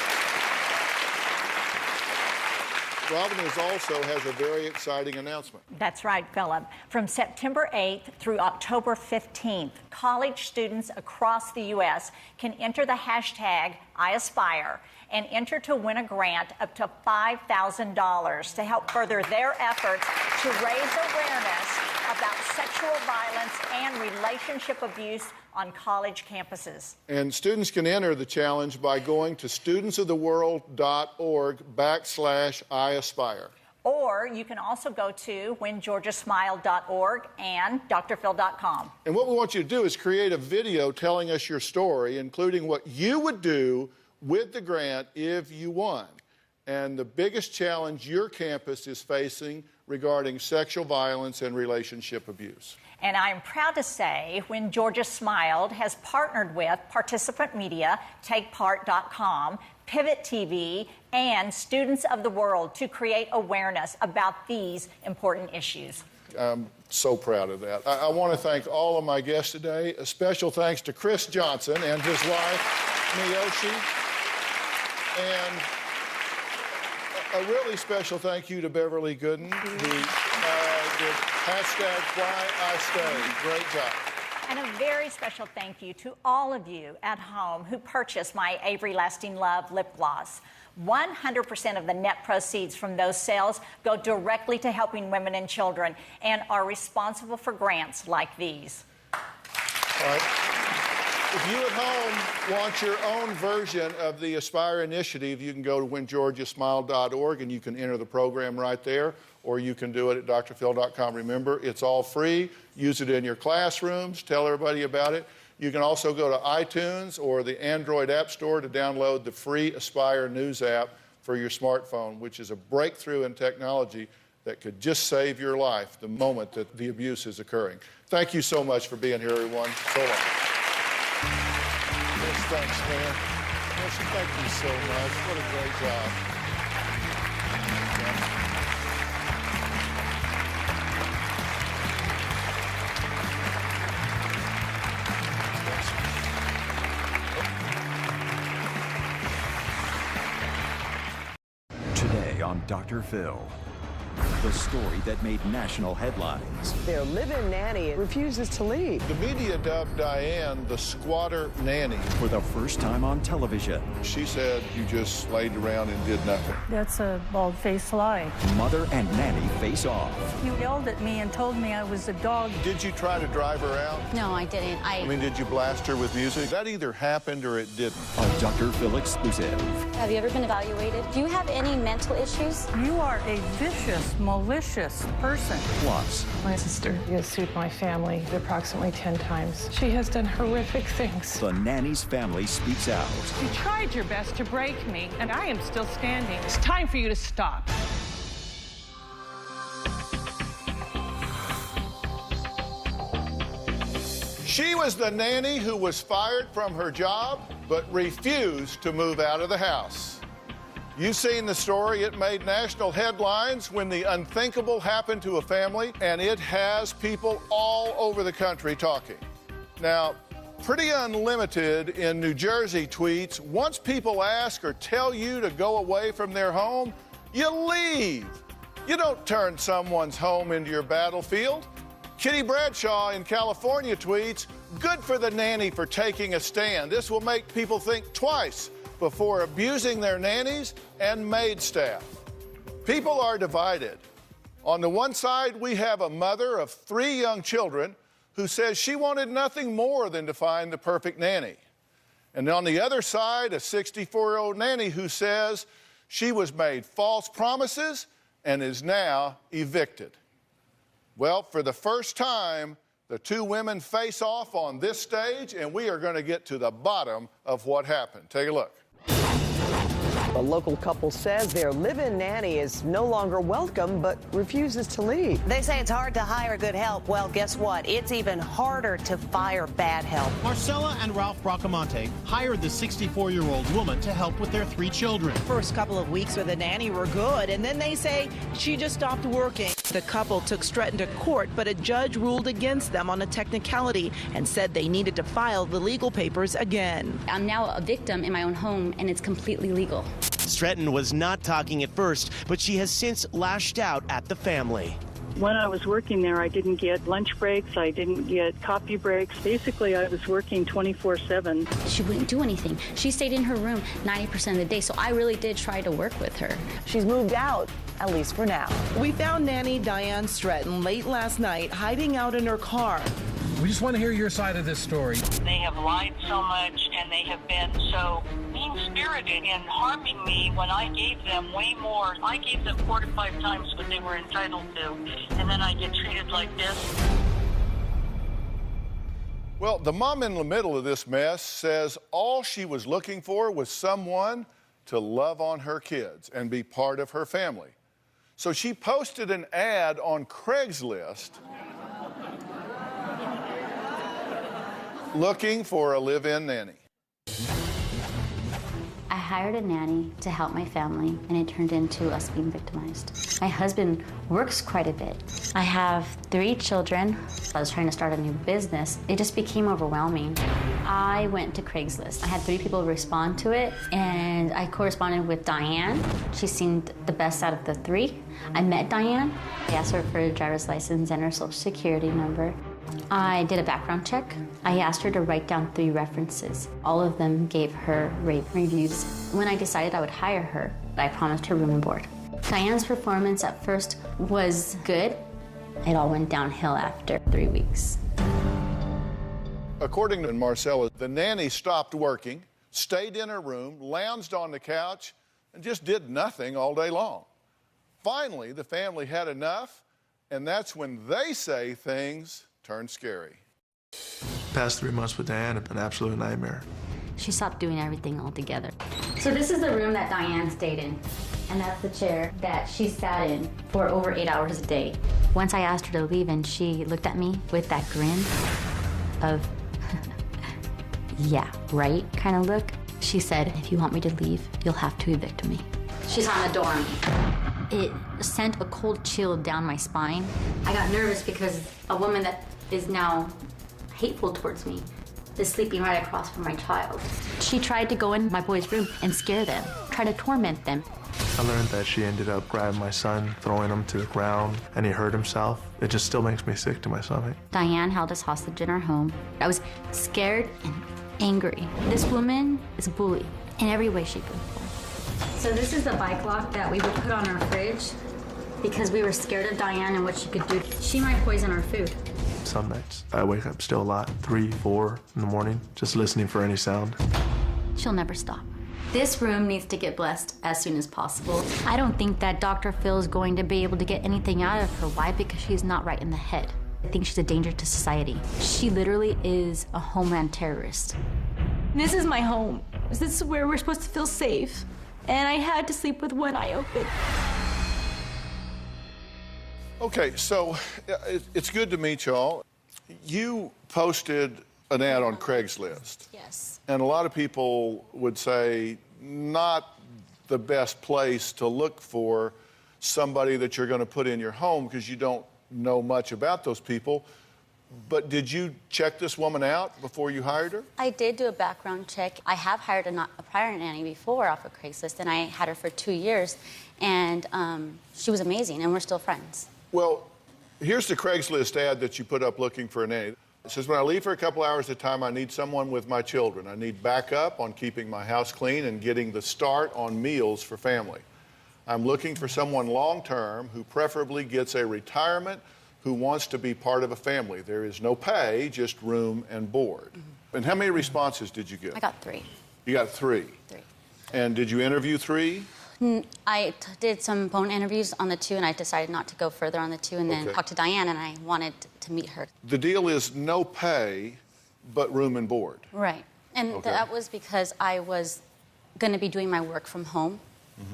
Robin also has a very exciting announcement. That's right, Phillip. From September 8th through October 15th, college students across the U.S. can enter the hashtag #IAspire and enter to win a grant up to $5,000 to help further their efforts to raise awareness about sexual violence and relationship abuse on college campuses. And students can enter the challenge by going to studentsoftheworld.org/IAspire. Or you can also go to whengeorgiasmiled.org and drphill.com. And what we want you to do is create a video telling us your story, including what you would do with the grant if you won, and the biggest challenge your campus is facing regarding sexual violence and relationship abuse. And I am proud to say When Georgia Smiled has partnered with Participant Media, TakePart.com, Pivot TV, and Students of the World to create awareness about these important issues. I'm so proud of that. I want to thank all of my guests today. A special thanks to Chris Johnson and his wife, Miyoshi. And a really special thank you to Beverly Gooden, who did #WhyIStay. Great job. And a very special thank you to all of you at home who purchased my Avery Lasting Love lip gloss. 100% of the net proceeds from those sales go directly to helping women and children and are responsible for grants like these. All right. If you at home want your own version of the Aspire initiative, you can go to whengeorgiasmiled.org and you can enter the program right there, or you can do it at drphil.com. Remember, it's all free. Use it in your classrooms. Tell everybody about it. You can also go to iTunes or the Android App Store to download the free Aspire News app for your smartphone, which is a breakthrough in technology that could just save your life the moment that the abuse is occurring. Thank you so much for being here, everyone. So long. Yes, thanks, man. Yes, thank you so much. What a great job. Today on Dr. Phil, the story that made national headlines. Their live-in nanny refuses to leave. The media dubbed Diane the squatter nanny. For the first time on television. She said you just laid around and did nothing. That's a bald-faced lie. Mother and nanny face off. You yelled at me and told me I was a dog. Did you try to drive her out? No, I didn't. I mean, did you blast her with music? That either happened or it didn't. A Dr. Phil exclusive. Have you ever been evaluated? Do you have any mental issues? You are a vicious, malicious person. Plus, my sister has sued my family approximately 10 times. She has done horrific things. the nanny's family speaks out. You tried your best to break me, and I am still standing. It's time for you to stop. She was the nanny who was fired from her job, but refused to move out of the house. You've seen the story. It made national headlines when the unthinkable happened to a family, and it has people all over the country talking. Now, Pretty Unlimited in New Jersey tweets, once people ask or tell you to go away from their home, you leave. You don't turn someone's home into your battlefield. Kitty Bradshaw in California tweets, good for the nanny for taking a stand. This will make people think twice before abusing their nannies and maid staff. People are divided. On the one side, we have a mother of 3 young children who says she wanted nothing more than to find the perfect nanny. And on the other side, a 64-year-old nanny who says she was made false promises and is now evicted. Well, for the first time, the 2 women face off on this stage, and we are going to get to the bottom of what happened. Take a look. A local couple says their live-in nanny is no longer welcome, but refuses to leave. They say it's hard to hire good help. Well, guess what? It's even harder to fire bad help. Marcella and Ralph Bracamonte hired the 64-year-old woman to help with their 3 children. First couple of weeks with the nanny were good, and then they say she just stopped working. The couple took Stretton to court, but a judge ruled against them on a technicality and said they needed to file the legal papers again. I'm now a victim in my own home, and it's completely legal. Stretton was not talking at first, but she has since lashed out at the family. When I was working there, I didn't get lunch breaks. I didn't get coffee breaks. Basically, I was working 24/7. She wouldn't do anything. She stayed in her room 90% of the day, so I really did try to work with her. She's moved out, at least for now. We found nanny Diane Stretton late last night hiding out in her car. We just want to hear your side of this story. They have lied so much, and they have been so mean-spirited in harming me when I gave them way more. I gave them 4 to 5 times what they were entitled to, and then I get treated like this. Well, the mom in the middle of this mess says all she was looking for was someone to love on her kids and be part of her family. So she posted an ad on Craigslist looking for a live-in nanny. I hired a nanny to help my family, and it turned into us being victimized. My husband works quite a bit. I have 3 children. I was trying to start a new business. It just became overwhelming. I went to Craigslist. I had 3 people respond to it, and I corresponded with Diane. She seemed the best out of the 3. I met Diane. I asked her for a driver's license and her social security number. I did a background check. I asked her to write down 3 references. All of them gave her rave reviews. When I decided I would hire her, I promised her room and board. Diane's performance at first was good. It all went downhill after 3 weeks. According to Marcella, the nanny stopped working, stayed in her room, lounged on the couch, and just did nothing all day long. Finally, the family had enough, and that's when they say things turn scary. Past 3 months with Diane have been an absolute nightmare. She stopped doing everything altogether. So this is the room that Diane stayed in, and that's the chair that she sat in for over 8 hours a day. Once I asked her to leave, and she looked at me with that grin of, yeah, right kind of look. She said, if you want me to leave, you'll have to evict me. She's on the door on me. It sent a cold chill down my spine. I got nervous because a woman that is now hateful towards me is sleeping right across from my child. She tried to go in my boys' room and scare them, try to torment them. I learned that she ended up grabbing my son, throwing him to the ground, and he hurt himself. It just still makes me sick to my stomach. Diane held us hostage in our home. I was scared and angry. This woman is a bully in every way, shape, or form. So this is the bike lock that we would put on our fridge because we were scared of Diane and what she could do. She might poison our food. Some nights, I wake up still a lot, 3, 4 in the morning, just listening for any sound. She'll never stop. This room needs to get blessed as soon as possible. I don't think that Dr. Phill is going to be able to get anything out of her. Why? Because she's not right in the head. I think she's a danger to society. She literally is a homeland terrorist. This is my home. This is where we're supposed to feel safe. And I had to sleep with one eye open. Okay, so it's good to meet y'all. You posted an ad on Craigslist. Yes. And a lot of people would say not the best place to look for somebody that you're going to put in your home because you don't know much about those people. But did you check this woman out before you hired her? I did do a background check. I have hired a prior nanny before off of Craigslist, and I had her for 2 years, and she was amazing, and we're still friends. Well, here's the Craigslist ad that you put up looking for a nanny. It says, when I leave for a couple hours at a time, I need someone with my children. I need backup on keeping my house clean and getting the start on meals for family. I'm looking for someone long-term who preferably gets a retirement, who wants to be part of a family. There is no pay, just room and board. Mm-hmm. And how many responses did you get? I got 3. You got 3? 3. And did you interview 3? I did some phone interviews on the 2, and I decided not to go further on the 2, and then talked to Diane, and I wanted to meet her. The deal is no pay, but room and board. Right. And that was because I was going to be doing my work from home,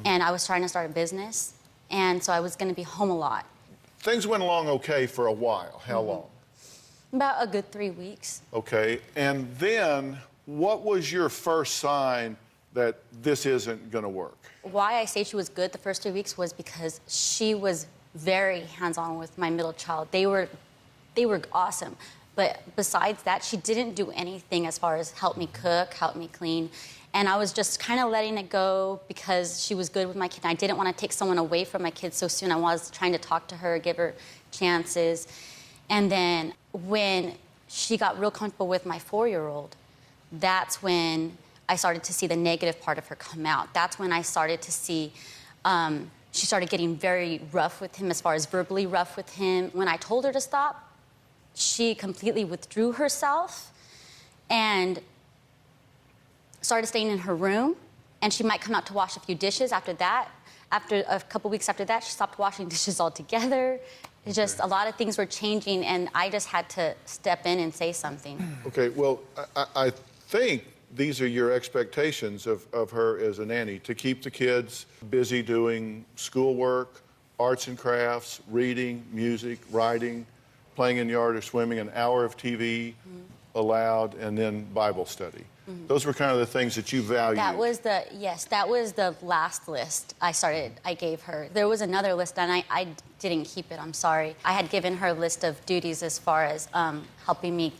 and I was trying to start a business, and so I was going to be home a lot. Things went along okay for a while. How long? About a good 3 weeks. Okay. And then what was your first sign that this isn't going to work? Why I say she was good the first 3 weeks was because she was very hands-on with my middle child. They were awesome. But besides that, she didn't do anything as far as help me cook, help me clean. And I was just kind of letting it go because she was good with my kid. I didn't want to take someone away from my kid so soon. I was trying to talk to her, give her chances. And then when she got real comfortable with my 4-year-old, that's when I started to see the negative part of her come out. That's when I started to see, she started getting very rough with him, as far as verbally rough with him. When I told her to stop, she completely withdrew herself and started staying in her room, and she might come out to wash a few dishes after that. After a couple weeks after that, she stopped washing dishes altogether. It's just a lot of things were changing, and I just had to step in and say something. Okay, well, I think these are your expectations of her as a nanny, to keep the kids busy doing schoolwork, arts and crafts, reading, music, writing, playing in the yard or swimming, an hour of TV allowed, and then Bible study. Those were kind of the things that you valued. That was the last list I gave her. There was another list, and I didn't keep it, I'm sorry. I had given her a list of duties as far as helping me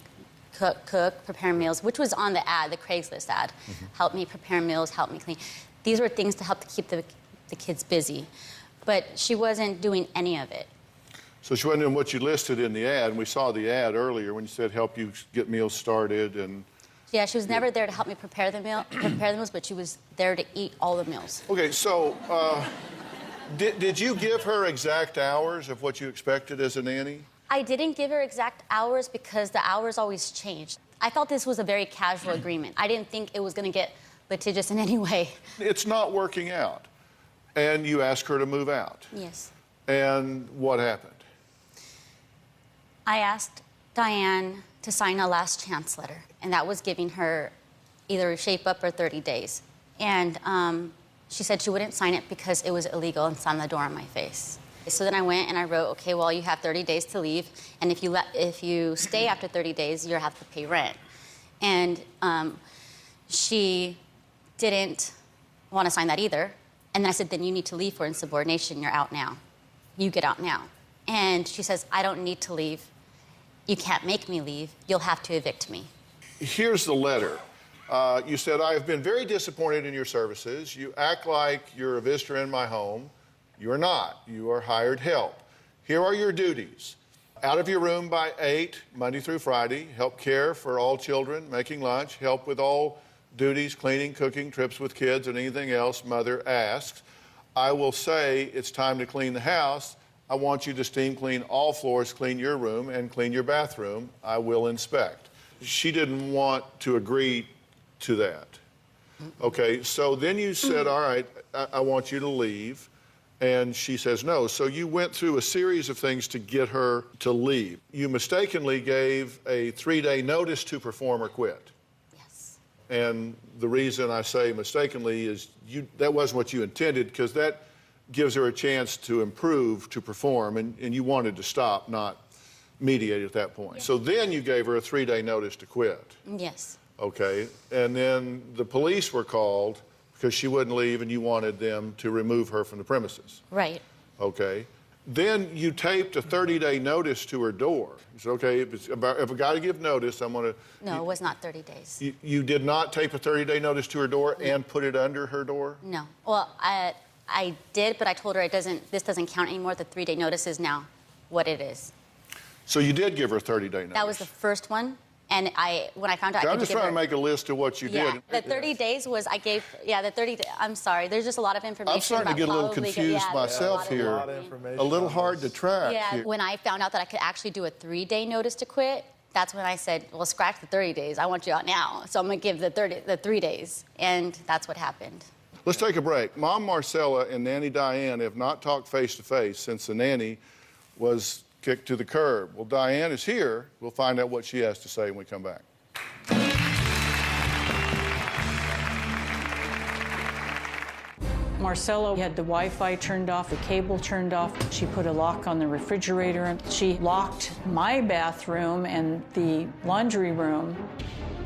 cook, prepare meals, which was on the ad, the Craigslist ad. Help me prepare meals, help me clean. These were things to help to keep the kids busy. But she wasn't doing any of it. So she wasn't doing what you listed in the ad, and we saw the ad earlier when you said help you get meals started and... Yeah, she was never there to help me prepare the meals, but she was there to eat all the meals. Okay, so did you give her exact hours of what you expected as a nanny? I didn't give her exact hours because the hours always changed. I thought this was a very casual agreement. I didn't think it was going to get litigious in any way. It's not working out. And you ask her to move out. Yes. And what happened? I asked Diane to sign a last chance letter, and that was giving her either shape up or 30 days. And she said she wouldn't sign it because it was illegal and slammed the door in my face. So then I went and I wrote, okay, well, you have 30 days to leave, and if you stay after 30 days, you'll have to pay rent. And she didn't want to sign that either. And then I said, then you need to leave for insubordination. You're out now. You get out now. And she says, I don't need to leave. You can't make me leave. You'll have to evict me. Here's the letter. You said, I have been very disappointed in your services. You act like you're a visitor in my home. You are not. You are hired help. Here are your duties. Out of your room by 8, Monday through Friday. Help care for all children, making lunch. Help with all duties, cleaning, cooking, trips with kids, and anything else mother asks. I will say it's time to clean the house. I want you to steam clean all floors, clean your room, and clean your bathroom. I will inspect. She didn't want to agree to that. Okay, so then you said, all right, I want you to leave. And she says no. So you went through a series of things to get her to leave. You mistakenly gave a 3-day notice to perform or quit. Yes. And the reason I say mistakenly is that wasn't what you intended, because that gives her a chance to improve, to perform, and you wanted to stop, not mediate at that point. Yes. So then you gave her a 3-day notice to quit. Yes. Okay, and then the police were called because she wouldn't leave and you wanted them to remove her from the premises. Right. Okay. Then you taped a 30-day notice to her door. You said, okay, if I got to give notice, I'm going to... No, it was not 30 days. You did not tape a 30-day notice to her door and put it under her door? No. Well, I did, but I told her this doesn't count anymore. The 3-day notice is now what it is. So you did give her a 30-day notice? That was the first one. And when I found out, I'm just trying to make a list of what you did. The 30 days was I'm sorry, there's just a lot of information. I'm starting to get a little confused myself here. A little hard to track. Yeah, here. When I found out that I could actually do a 3-day notice to quit, that's when I said, well, scratch the 30 days. I want you out now. So I'm going to give the 3 days. And that's what happened. Let's take a break. Mom Marcella and Nanny Diane have not talked face-to-face since the nanny was kicked to the curb. Well, Diane is here. We'll find out what she has to say when we come back. Marcella had the Wi-Fi turned off, the cable turned off. She put a lock on the refrigerator. She locked my bathroom and the laundry room.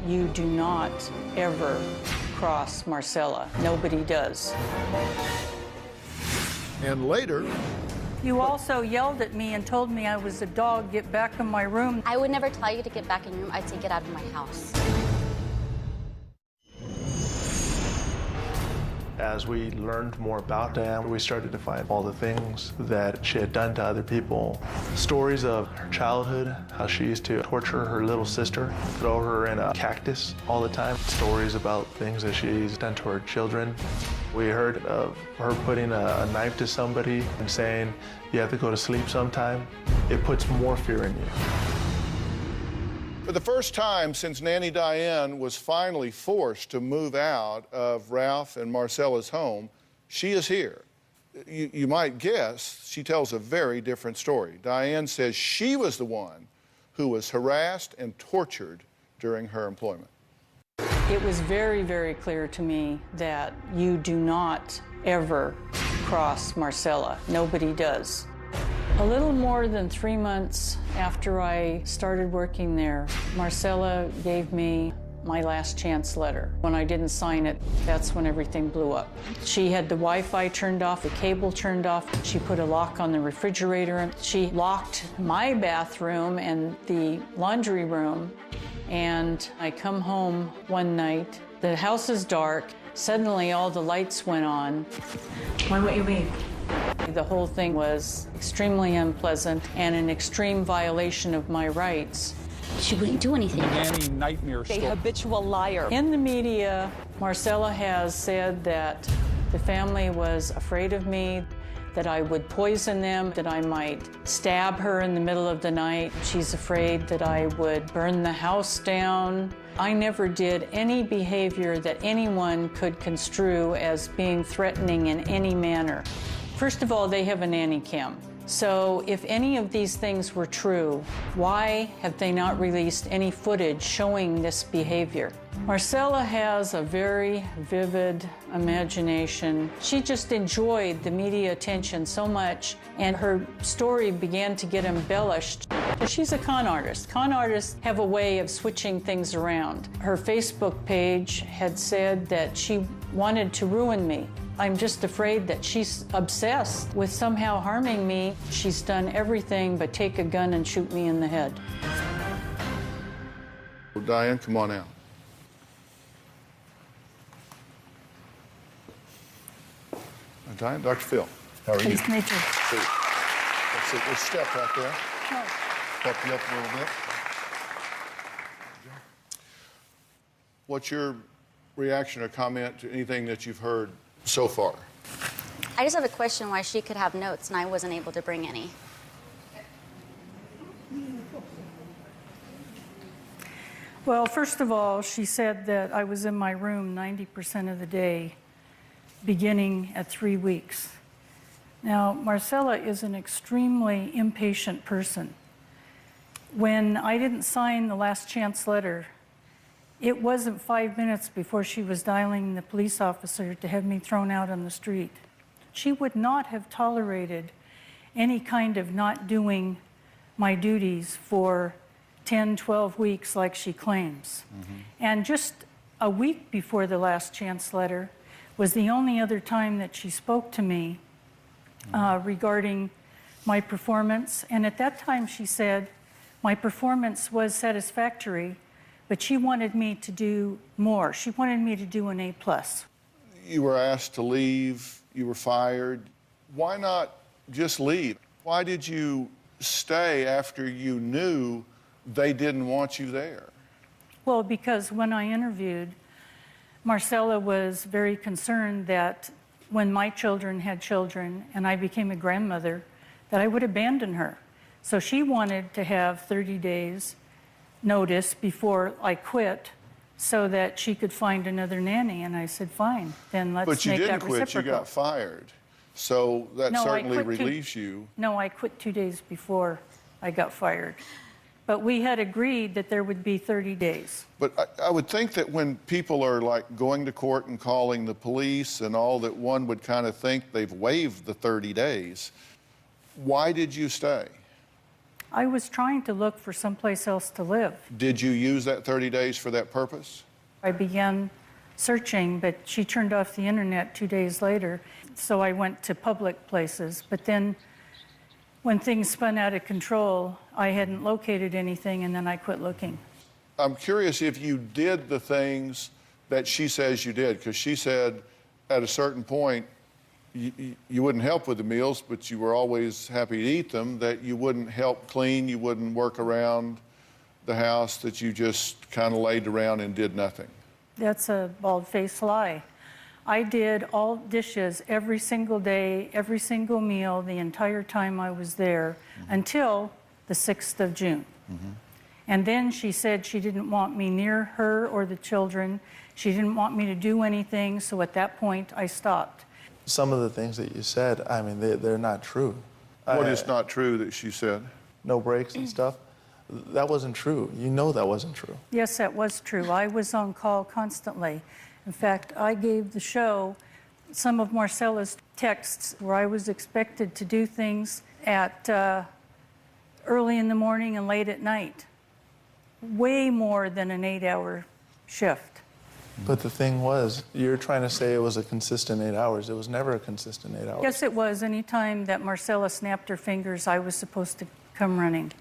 You do not ever cross Marcella. Nobody does. And later... You also yelled at me and told me I was a dog. Get back in my room. I would never tell you to get back in your room. I'd say get out of my house. As we learned more about Diane, we started to find all the things that she had done to other people. Stories of her childhood, how she used to torture her little sister, throw her in a cactus all the time. Stories about things that she's done to her children. We heard of her putting a knife to somebody and saying, you have to go to sleep sometime. It puts more fear in you. For the first time since Nanny Diane was finally forced to move out of Ralph and Marcella's home, she is here. You might guess she tells a very different story. Diane says she was the one who was harassed and tortured during her employment. It was very, very clear to me that you do not ever cross Marcella. Nobody does. A little more than 3 months after I started working there, Marcella gave me my last chance letter. When I didn't sign it, that's when everything blew up. She had the Wi-Fi turned off, the cable turned off. She put a lock on the refrigerator. She locked my bathroom and the laundry room. And I come home one night, the house is dark, suddenly all the lights went on. Why won't you leave? The whole thing was extremely unpleasant and an extreme violation of my rights. She wouldn't do anything. Nanny nightmare story. A habitual liar. In the media, Marcella has said that the family was afraid of me. that I would poison them, that I might stab her in the middle of the night. She's afraid that I would burn the house down. I never did any behavior that anyone could construe as being threatening in any manner. First of all, they have a nanny cam. So if any of these things were true, why have they not released any footage showing this behavior? Marcella has a very vivid imagination. She just enjoyed the media attention so much, and her story began to get embellished. She's a con artist. Con artists have a way of switching things around. Her Facebook page had said that she wanted to ruin me. I'm just afraid that she's obsessed with somehow harming me. She's done everything but take a gun and shoot me in the head. Diane, come on out. Diane, Dr. Phill, how are you? Nice to meet you. Let's see, let's step right there. Help you up a little bit. What's your reaction or comment to anything that you've heard so far? I just have a question why she could have notes and I wasn't able to bring any. Well, first of all, she said that I was in my room 90% of the day, beginning at 3 weeks. Now, Marcella is an extremely impatient person. When I didn't sign the last chance letter, it wasn't 5 minutes before she was dialing the police officer to have me thrown out on the street. She would not have tolerated any kind of not doing my duties for 10, 12 weeks like she claims. And just a week before the last chance letter was the only other time that she spoke to me regarding my performance. And at that time she said my performance was satisfactory, but she wanted me to do more. She wanted me to do an A+. You were asked to leave, you were fired. Why not just leave? Why did you stay after you knew they didn't want you there? Well, because when I interviewed, Marcella was very concerned that when my children had children and I became a grandmother, that I would abandon her. So she wanted to have 30 days notice before I quit so that she could find another nanny. And I said, fine, then let's make that reciprocal. But you didn't quit, you got fired. So that certainly relieves you. No, I quit 2 days before I got fired. But we had agreed that there would be 30 days. But I would think that when people are like going to court and calling the police and all, that one would kind of think they've waived the 30 days. Why did you stay? I was trying to look for someplace else to live. Did you use that 30 days for that purpose? I began searching, but she turned off the internet 2 days later. So I went to public places. But then when things spun out of control, I hadn't located anything, and then I quit looking. I'm curious if you did the things that she says you did, because she said at a certain point you wouldn't help with the meals, but you were always happy to eat them, that you wouldn't help clean, you wouldn't work around the house, that you just kind of laid around and did nothing. That's a bald-faced lie. I did all dishes every single day, every single meal, the entire time I was there, until the 6th of June. And then she said she didn't want me near her or the children. She didn't want me to do anything, so at that point I stopped. Some of the things that you said, I mean, they're not true. What is not true that she said? No breaks and stuff. That wasn't true. You know that wasn't true. Yes, that was true. I was on call constantly. In fact, I gave the show some of Marcella's texts where I was expected to do things at early in the morning and late at night. Way more than an 8-hour shift. But the thing was, you're trying to say it was a consistent 8 hours. It was never a consistent 8 hours. Yes, it was. Anytime that Marcella snapped her fingers, I was supposed to come running.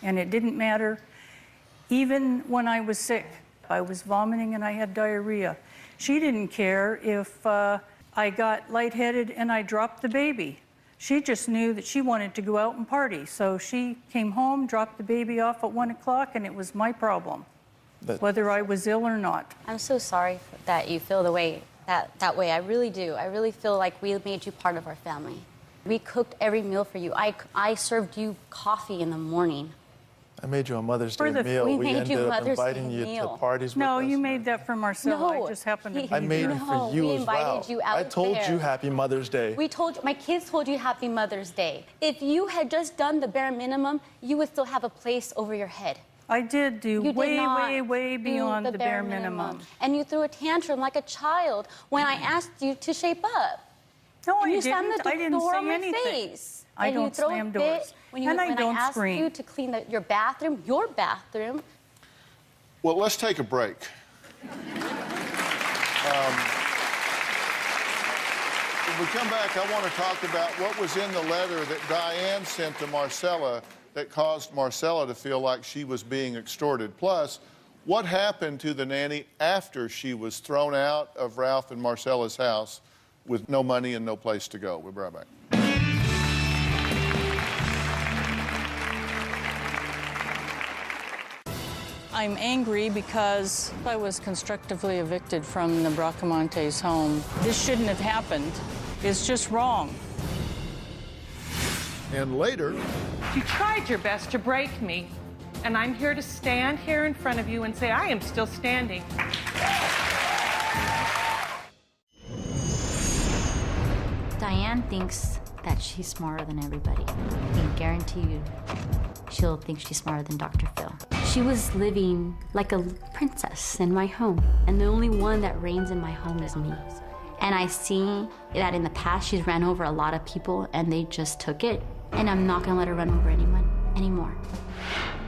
And it didn't matter. Even when I was sick, I was vomiting and I had diarrhea. She didn't care if I got lightheaded and I dropped the baby. She just knew that she wanted to go out and party. So she came home, dropped the baby off at 1 o'clock, and it was my problem, whether I was ill or not. I'm so sorry that you feel the way that way. I really do. I really feel like we made you part of our family. We cooked every meal for you. I served you coffee in the morning. I made you a Mother's Day meal. We made ended you up Mother's inviting Day you meal. to parties with No, us. you made that for Marcella. No, I just happened to be I made it for you we as well. invited you out I told there. you Happy Mother's Day. We told you, my kids told you Happy Mother's Day. If you had just done the bare minimum, you would still have a place over your head. I did do You way, did not way, way do beyond the bare minimum. And you threw a tantrum like a child when I asked you to shape up. No, and I you slammed didn't. the I didn't door say on my anything. face. I And don't you throw a slam fit doors. When And I when don't I asked scream. you to clean your bathroom, Well, let's take a break. When we come back, I want to talk about what was in the letter that Diane sent to Marcella that caused Marcella to feel like she was being extorted. Plus, what happened to the nanny after she was thrown out of Ralph and Marcella's house with no money and no place to go. We'll be right back. I'm angry because I was constructively evicted from the Bracamontes home. This shouldn't have happened. It's just wrong. And later... You tried your best to break me, and I'm here to stand here in front of you and say I am still standing. Diane thinks that she's smarter than everybody. I can guarantee you she'll think she's smarter than Dr. Phill. She was living like a princess in my home, and the only one that reigns in my home is me. And I see that in the past she's ran over a lot of people and they just took it, and I'm not gonna let her run over anyone anymore.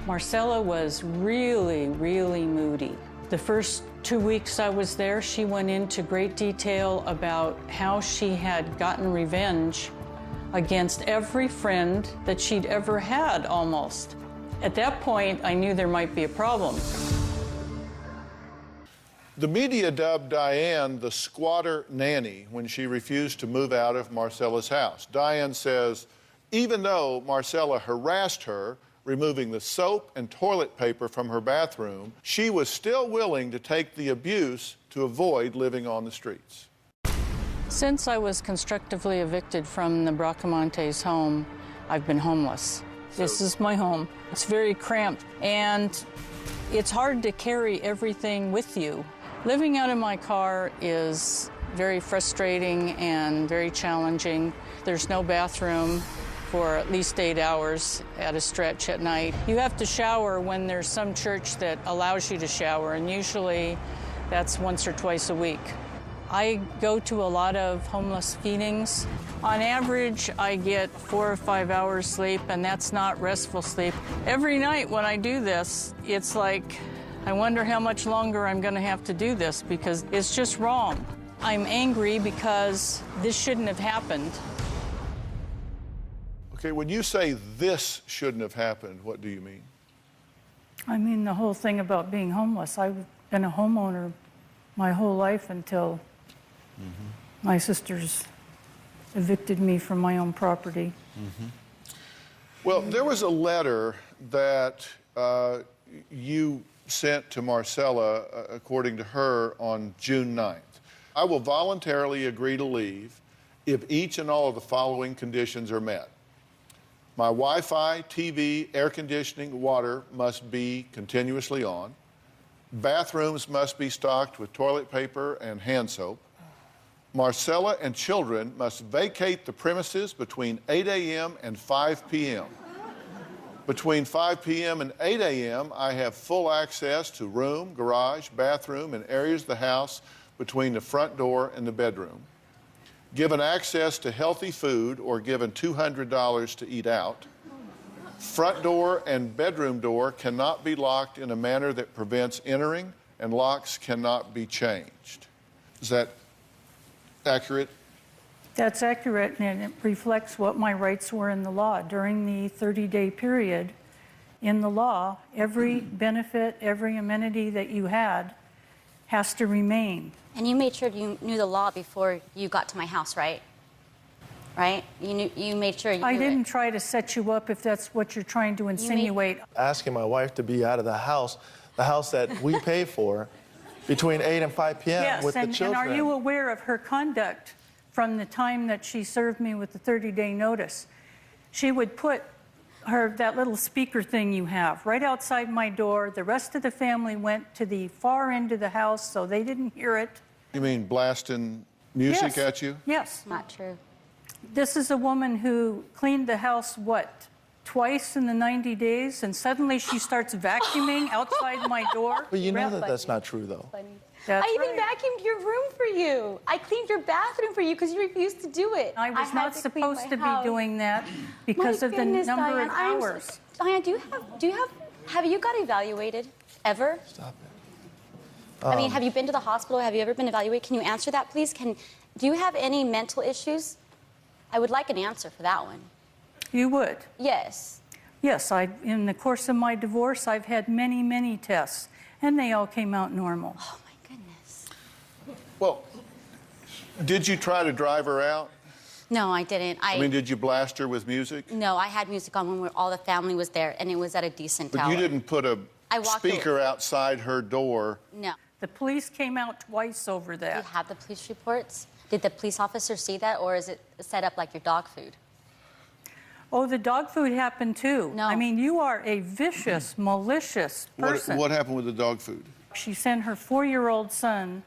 Marcella was really, really moody. The first 2 weeks I was there, she went into great detail about how she had gotten revenge against every friend that she'd ever had, almost. At that point, I knew there might be a problem. The media dubbed Diane the squatter nanny when she refused to move out of Marcella's house. Diane says, even though Marcella harassed her, removing the soap and toilet paper from her bathroom, she was still willing to take the abuse to avoid living on the streets. Since I was constructively evicted from the Bracamontes home, I've been homeless. This is my home. It's very cramped, and it's hard to carry everything with you. Living out of my car is very frustrating and very challenging. There's no bathroom for at least 8 hours at a stretch at night. You have to shower when there's some church that allows you to shower, and usually that's once or twice a week. I go to a lot of homeless feedings. On average, I get 4 or 5 hours sleep, and that's not restful sleep. Every night when I do this, it's like, I wonder how much longer I'm gonna have to do this because it's just wrong. I'm angry because this shouldn't have happened. Okay, when you say this shouldn't have happened, what do you mean? I mean, the whole thing about being homeless. I've been a homeowner my whole life until my sisters evicted me from my own property. Well, there was a letter that you sent to Marcella, according to her, on June 9th. I will voluntarily agree to leave if each and all of the following conditions are met. My Wi-Fi, TV, air conditioning, water must be continuously on. Bathrooms must be stocked with toilet paper and hand soap. Marcella and children must vacate the premises between 8 a.m. and 5 p.m. Between 5 p.m. and 8 a.m., I have full access to room, garage, bathroom, and areas of the house between the front door and the bedroom. Given access to healthy food or given $200 to eat out. Front door and bedroom door cannot be locked in a manner that prevents entering, and locks cannot be changed. Is that accurate? That's accurate, and it reflects what my rights were in the law. During the 30-day period in the law, every benefit, every amenity that you had has to remain. And you made sure you knew the law before you got to my house, right? Right? You made sure you knew I didn't try to set you up if that's what you're trying to insinuate. Asking my wife to be out of the house that we pay for, between 8 and 5 p.m. Yes, with the children. and are you aware of her conduct from the time that she served me with the 30-day notice. She would put that little speaker thing you have right outside my door. The rest of the family went to the far end of the house, so they didn't hear it. You mean blasting music Yes. at you? Yes. Not true. This is a woman who cleaned the house, what, twice in the 90 days, and suddenly she starts vacuuming outside my door. But you know that that's not true, though. That's I even right. vacuumed your room for you. I cleaned your bathroom for you because you refused to do it. I was had not to clean supposed my to be house. doing that because My of the goodness, number of Diane, hours. Diane, have you got evaluated ever? Stop it. I mean, have you been to the hospital? Have you ever been evaluated? Can you answer that, please? Do you have any mental issues? I would like an answer for that one. You would? Yes. Yes, in the course of my divorce, I've had many, many tests, and they all came out normal. Oh, my goodness. Well, did you try to drive her out? No, I didn't. I mean, did you blast her with music? No, I had music on when all the family was there, and it was at a decent But hour. you didn't put a I walked speaker outside her door. No. The police came out twice over that. Do you have the police reports? Did the police officer see that, or is it set up like your dog food? Oh, the dog food happened too. No. I mean, you are a vicious, malicious person. What happened with the dog food? She sent her 4-year-old son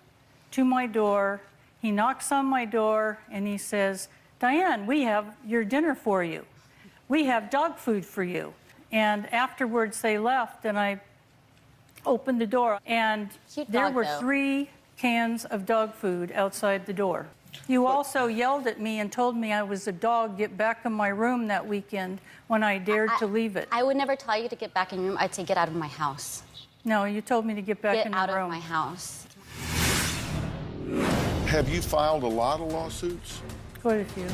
to my door. He knocks on my door and he says, Diane, we have your dinner for you. We have dog food for you. And afterwards they left and I opened the door and there were 3 cans of dog food outside the door. You also yelled at me and told me I was a dog. Get back in my room that weekend when I dared to leave it. I would never tell you to get back in your room. I'd say get out of my house. No, you told me to get back in the room. Get out of my house. Have you filed a lot of lawsuits? Quite a few.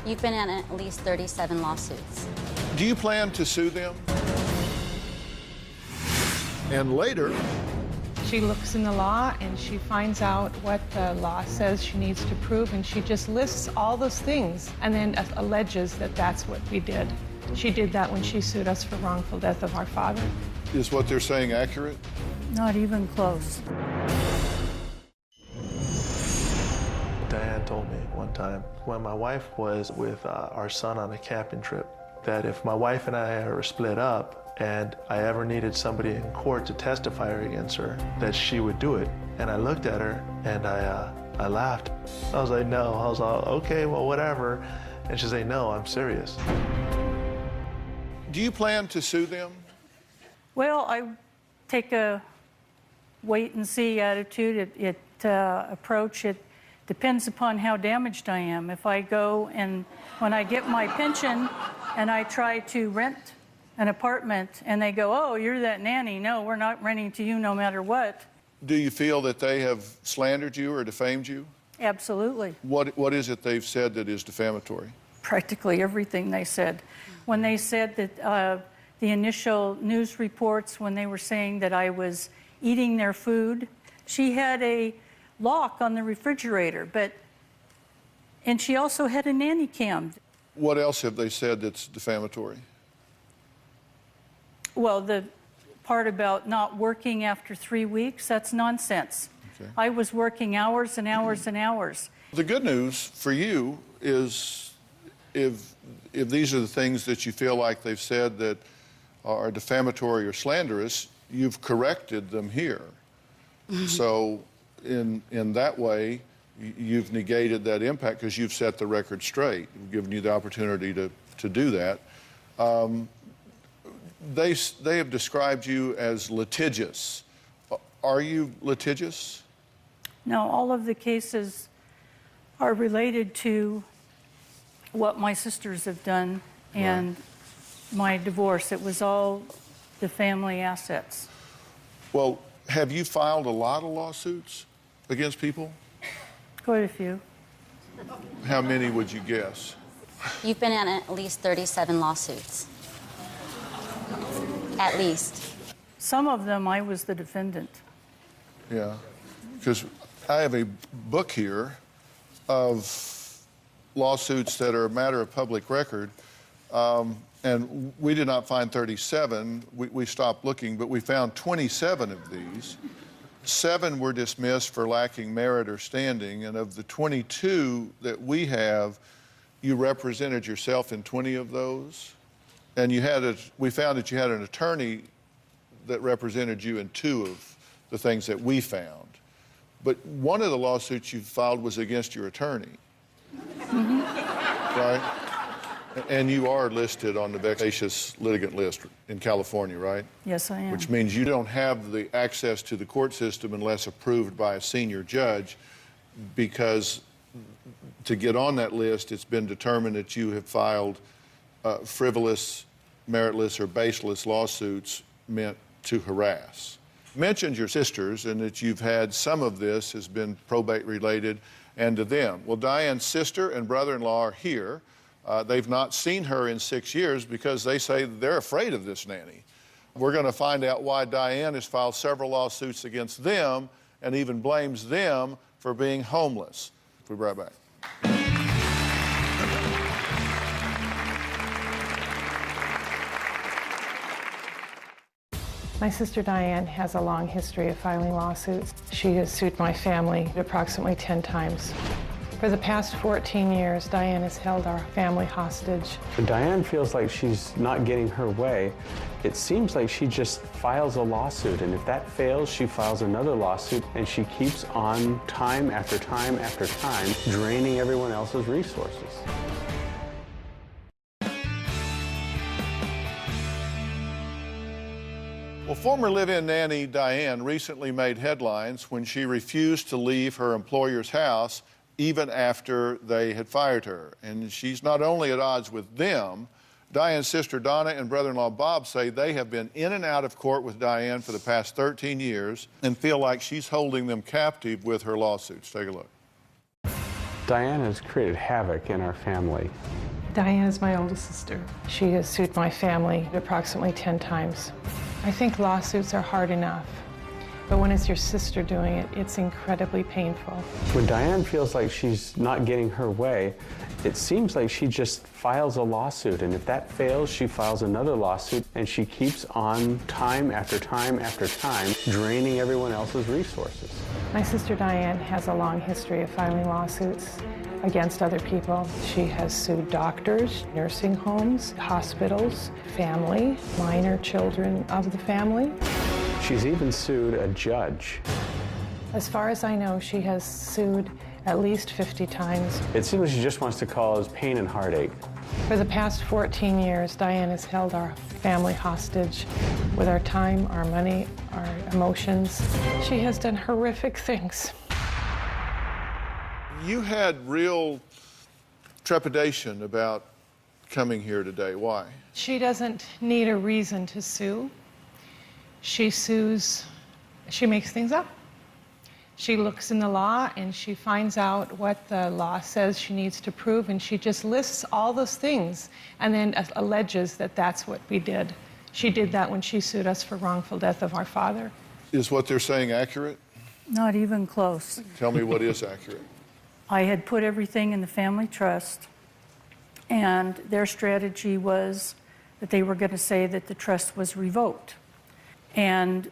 You've been in at least 37 lawsuits. Do you plan to sue them? And later, she looks in the law and she finds out what the law says she needs to prove, and she just lists all those things and then alleges that that's what we did. She did that when she sued us for wrongful death of our father. is what they're saying accurate? Not even close. Diane told me one time when my wife was with our son on a camping trip that if my wife and I were split up and I ever needed somebody in court to testify against her, that she would do it. And I looked at her and I laughed. I was like, no. I was all, okay, well, whatever. And she said, no, I'm serious. Do you plan to sue them? Well, I take a wait-and-see attitude, approach. It depends upon how damaged I am. If I go and when I get my pension and I try to rent an apartment and they go, oh, you're that nanny. No, we're not renting to you no matter what. Do you feel that they have slandered you or defamed you? Absolutely. What is it they've said that is defamatory? Practically everything they said. When they said that the initial news reports, when they were saying that I was eating their food, she had a lock on the refrigerator, and she also had a nanny cam. What else have they said that's defamatory? Well, the part about not working after 3 weeks, that's nonsense. Okay. I was working hours and hours and hours. The good news for you is if these are the things that you feel like they've said that are defamatory or slanderous, you've corrected them here. So in that way, you've negated that impact because you've set the record straight. We've given you the opportunity to do that. They have described you as litigious. Are you litigious? Now, all of the cases are related to what my sisters have done and my divorce. It was all the family assets. Well, have you filed a lot of lawsuits against people? Quite a few. How many would you guess? You've been in at least 37 lawsuits. At least. Some of them I was the defendant. Yeah, because I have a book here of lawsuits that are a matter of public record, and we did not find 37. We stopped looking, but we found 27 of these. 7 were dismissed for lacking merit or standing, and of the 22 that we have, you represented yourself in 20 of those, and we found that you had an attorney that represented you in 2 of the things that we found. But one of the lawsuits you filed was against your attorney, right? And you are listed on the vexatious litigant list in California, right? Yes, I am. Which means you don't have the access to the court system unless approved by a senior judge, because to get on that list, it's been determined that you have filed frivolous, meritless, or baseless lawsuits meant to harass. You mentioned your sisters and that you've had some of this has been probate related and to them. Well, Diane's sister and brother-in-law are here. They've not seen her in 6 years because they say they're afraid of this nanny. We're going to find out why Diane has filed several lawsuits against them and even blames them for being homeless. We'll be right back. My sister Diane has a long history of filing lawsuits. She has sued my family approximately 10 times. For the past 14 years, Diane has held our family hostage. When Diane feels like she's not getting her way, it seems like she just files a lawsuit, and if that fails, she files another lawsuit, and she keeps on time after time after time, draining everyone else's resources. Well, former live-in nanny Diane recently made headlines when she refused to leave her employer's house even after they had fired her. And she's not only at odds with them. Diane's sister Donna and brother-in-law Bob say they have been in and out of court with Diane for the past 13 years and feel like she's holding them captive with her lawsuits. Take a look. Diane has created havoc in our family. Diane is my oldest sister. She has sued my family approximately 10 times. I think lawsuits are hard enough, but when it's your sister doing it, it's incredibly painful. When Diane feels like she's not getting her way, it seems like she just files a lawsuit, and if that fails, she files another lawsuit, and she keeps on time after time after time, draining everyone else's resources. My sister Diane has a long history of filing lawsuits against other people. She has sued doctors, nursing homes, hospitals, family, minor children of the family. She's even sued a judge. As far as I know, she has sued at least 50 times. It seems like she just wants to cause pain and heartache. For the past 14 years, Diane has held our family hostage with our time, our money, our emotions. She has done horrific things. You had real trepidation about coming here today. Why? She doesn't need a reason to sue. She sues, she makes things up. She looks in the law and she finds out what the law says she needs to prove, and she just lists all those things and then alleges that that's what we did. She did that when she sued us for wrongful death of our father. Is what they're saying accurate? Not even close. Tell me what is accurate. I had put everything in the family trust, and their strategy was that they were going to say that the trust was revoked. And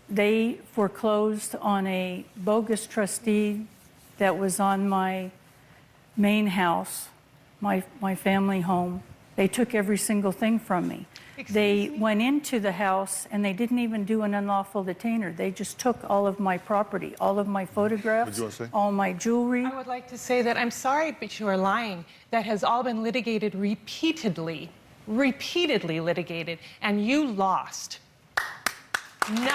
they foreclosed on a bogus trustee that was on my main house, my family home. They took every single thing from me. They went into the house and they didn't even do an unlawful detainer. They just took all of my property, all of my photographs, all my jewelry. I would like to say that I'm sorry, but you are lying. That has all been litigated repeatedly litigated, and you lost. Nothing. You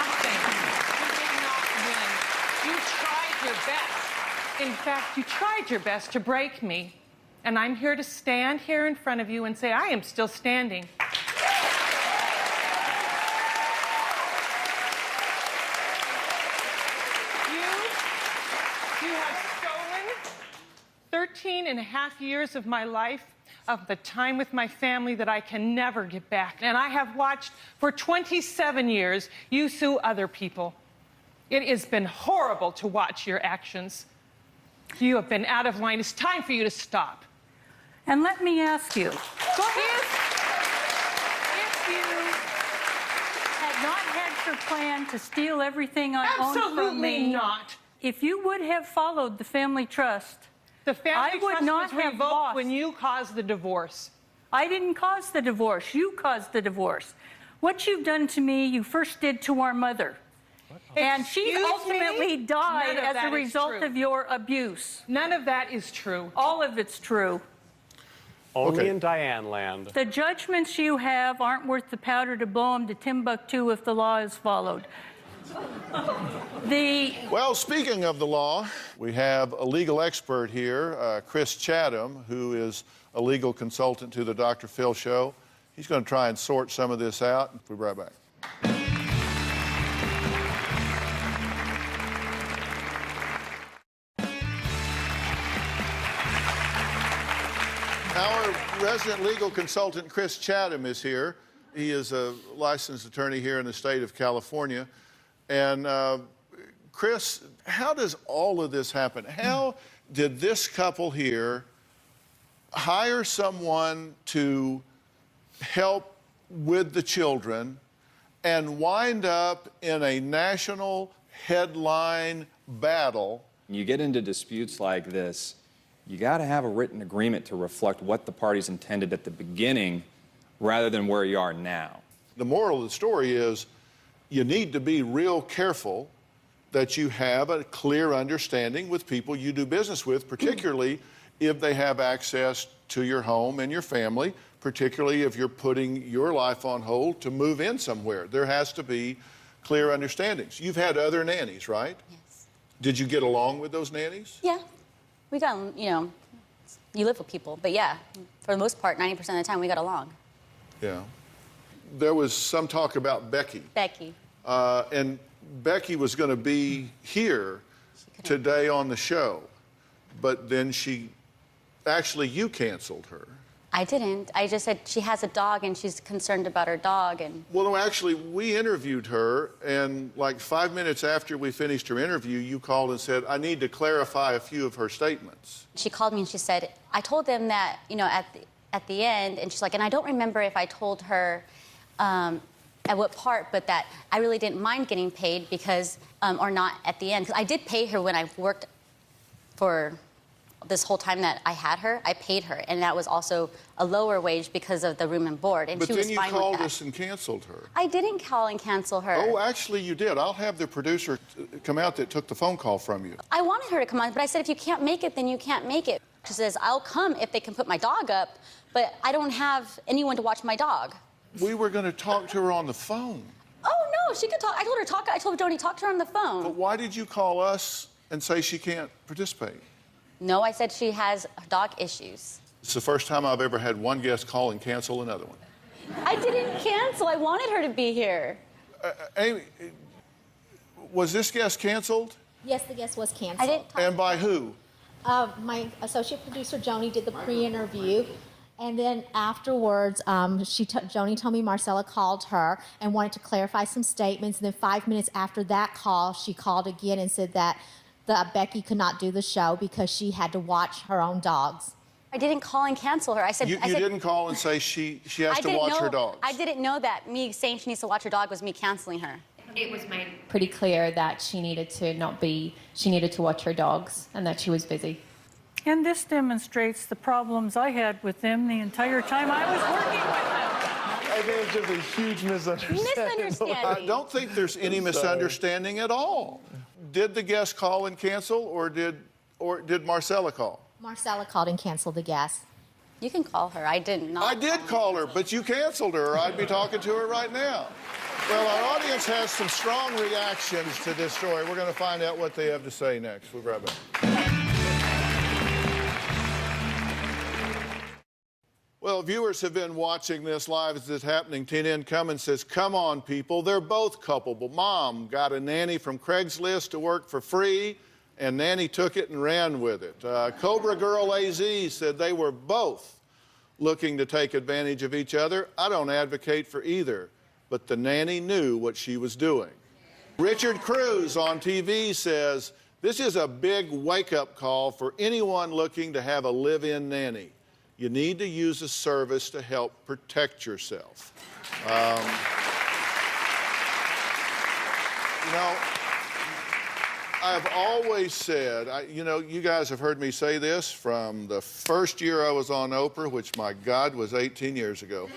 did not win. You tried your best. In fact, you tried your best to break me. And I'm here to stand here in front of you and say I am still standing. You have stolen 13 and a half years of my life, of the time with my family that I can never get back. And I have watched for 27 years you sue other people. It has been horrible to watch your actions. You have been out of line. It's time for you to stop. And let me ask you, Go ahead. If you had not had your plan to steal everything I owned from Absolutely me. not. If you would have followed the family trust, The family I would trust not was have revoked lost. when you caused the divorce. I didn't cause the divorce. You caused the divorce. What you've done to me, you first did to our mother. And she Excuse ultimately me? died None of as that a is result true. of your abuse. None of that is true. All of it's true. Only in Diane land. The judgments you have aren't worth the powder to blow them to Timbuktu if the law is followed. Well, speaking of the law, we have a legal expert here, Chris Chatham, who is a legal consultant to the Dr. Phil Show. He's going to try and sort some of this out. We'll be right back. Our resident legal consultant, Chris Chatham, is here. He is a licensed attorney here in the state of California. And Chris, how does all of this happen? How did this couple here hire someone to help with the children and wind up in a national headline battle? When you get into disputes like this, you got to have a written agreement to reflect what the parties intended at the beginning rather than where you are now. The moral of the story is you need to be real careful that you have a clear understanding with people you do business with, particularly if they have access to your home and your family, particularly if you're putting your life on hold to move in somewhere. There has to be clear understandings. You've had other nannies, right? Yes. Did you get along with those nannies? Yeah. We got, you live with people. But yeah, for the most part, 90% of the time, we got along. Yeah. There was some talk about Becky. Becky. And Becky was going to be here today on the show, but then you canceled her. I didn't. I just said she has a dog and she's concerned about her dog. Well, no, actually, we interviewed her, and like 5 minutes after we finished her interview, you called and said, I need to clarify a few of her statements. She called me and she said, I told them that, at the end, and she's like, and I don't remember if I told her at what part, but that I really didn't mind getting paid because, or not at the end, because I did pay her when I worked for this whole time that I had her. I paid her, and that was also a lower wage because of the room and board, and But she was then fine you with called that. us and canceled her. I didn't call and cancel her. Oh, actually, you did. I'll have the producer come out that took the phone call from you. I wanted her to come on, but I said, if you can't make it, then you can't make it. She says, I'll come if they can put my dog up, but I don't have anyone to watch my dog. We were going to talk to her on the phone. Oh, no, she could talk. I told her, I told Joni, talk to her on the phone. But why did you call us and say she can't participate? No, I said she has dog issues. It's the first time I've ever had one guest call and cancel another one. I didn't cancel. I wanted her to be here. Amy, was this guest canceled? Yes, the guest was canceled. I didn't. And by who? My associate producer Joni did the pre-interview, and then afterwards, Joni told me Marcella called her and wanted to clarify some statements. And then 5 minutes after that call, she called again and said that Becky could not do the show because she had to watch her own dogs. I didn't call and cancel her. I said You didn't call and say she has to watch her dogs. I didn't know that me saying she needs to watch her dog was me canceling her. It was made pretty clear that she needed to watch her dogs and that she was busy. And this demonstrates the problems I had with them the entire time I was working with them. I think it's just a huge misunderstanding. I don't think there's any misunderstanding at all. Did the guest call and cancel, or did Marcella call? Marcella called and canceled the guest. You can call her. I did not. I did call her, but you canceled her, or I'd be talking to her right now. Well, our audience has some strong reactions to this story. We're going to find out what they have to say next. We'll be right back. Well, viewers have been watching this live as it's happening. Tina Cummins says, come on, people. They're both culpable. Mom got a nanny from Craigslist to work for free, and nanny took it and ran with it. Cobra Girl AZ said they were both looking to take advantage of each other. I don't advocate for either, but the nanny knew what she was doing. Richard Cruz on TV says, this is a big wake-up call for anyone looking to have a live-in nanny. You need to use a service to help protect yourself. You know, I've always said, you guys have heard me say this from the first year I was on Oprah, which, my God, was 18 years ago.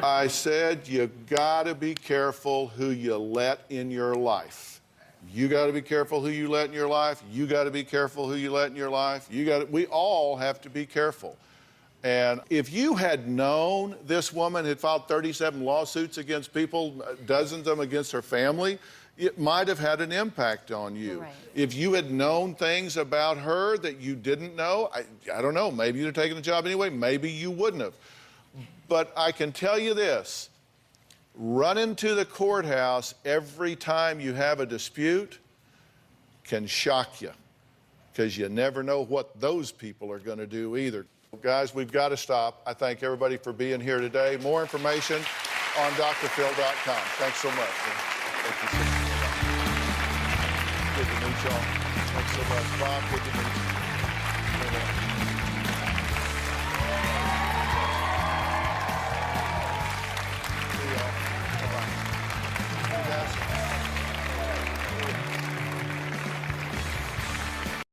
I said, you gotta be careful who you let in your life. You gotta be careful who you let in your life. You gotta be careful who you let in your life. We all have to be careful. And if you had known this woman had filed 37 lawsuits against people, dozens of them against her family, it might have had an impact on you. Right. If you had known things about her that you didn't know, I don't know, maybe you'd have taken the job anyway, maybe you wouldn't have. But I can tell you this, running to the courthouse every time you have a dispute can shock you, because you never know what those people are going to do either. Guys, we've got to stop. I thank everybody for being here today. More information on drphil.com. Thanks so much. Thank you so much. Good to meet y'all. Thanks so much, Bob. Good to meet you.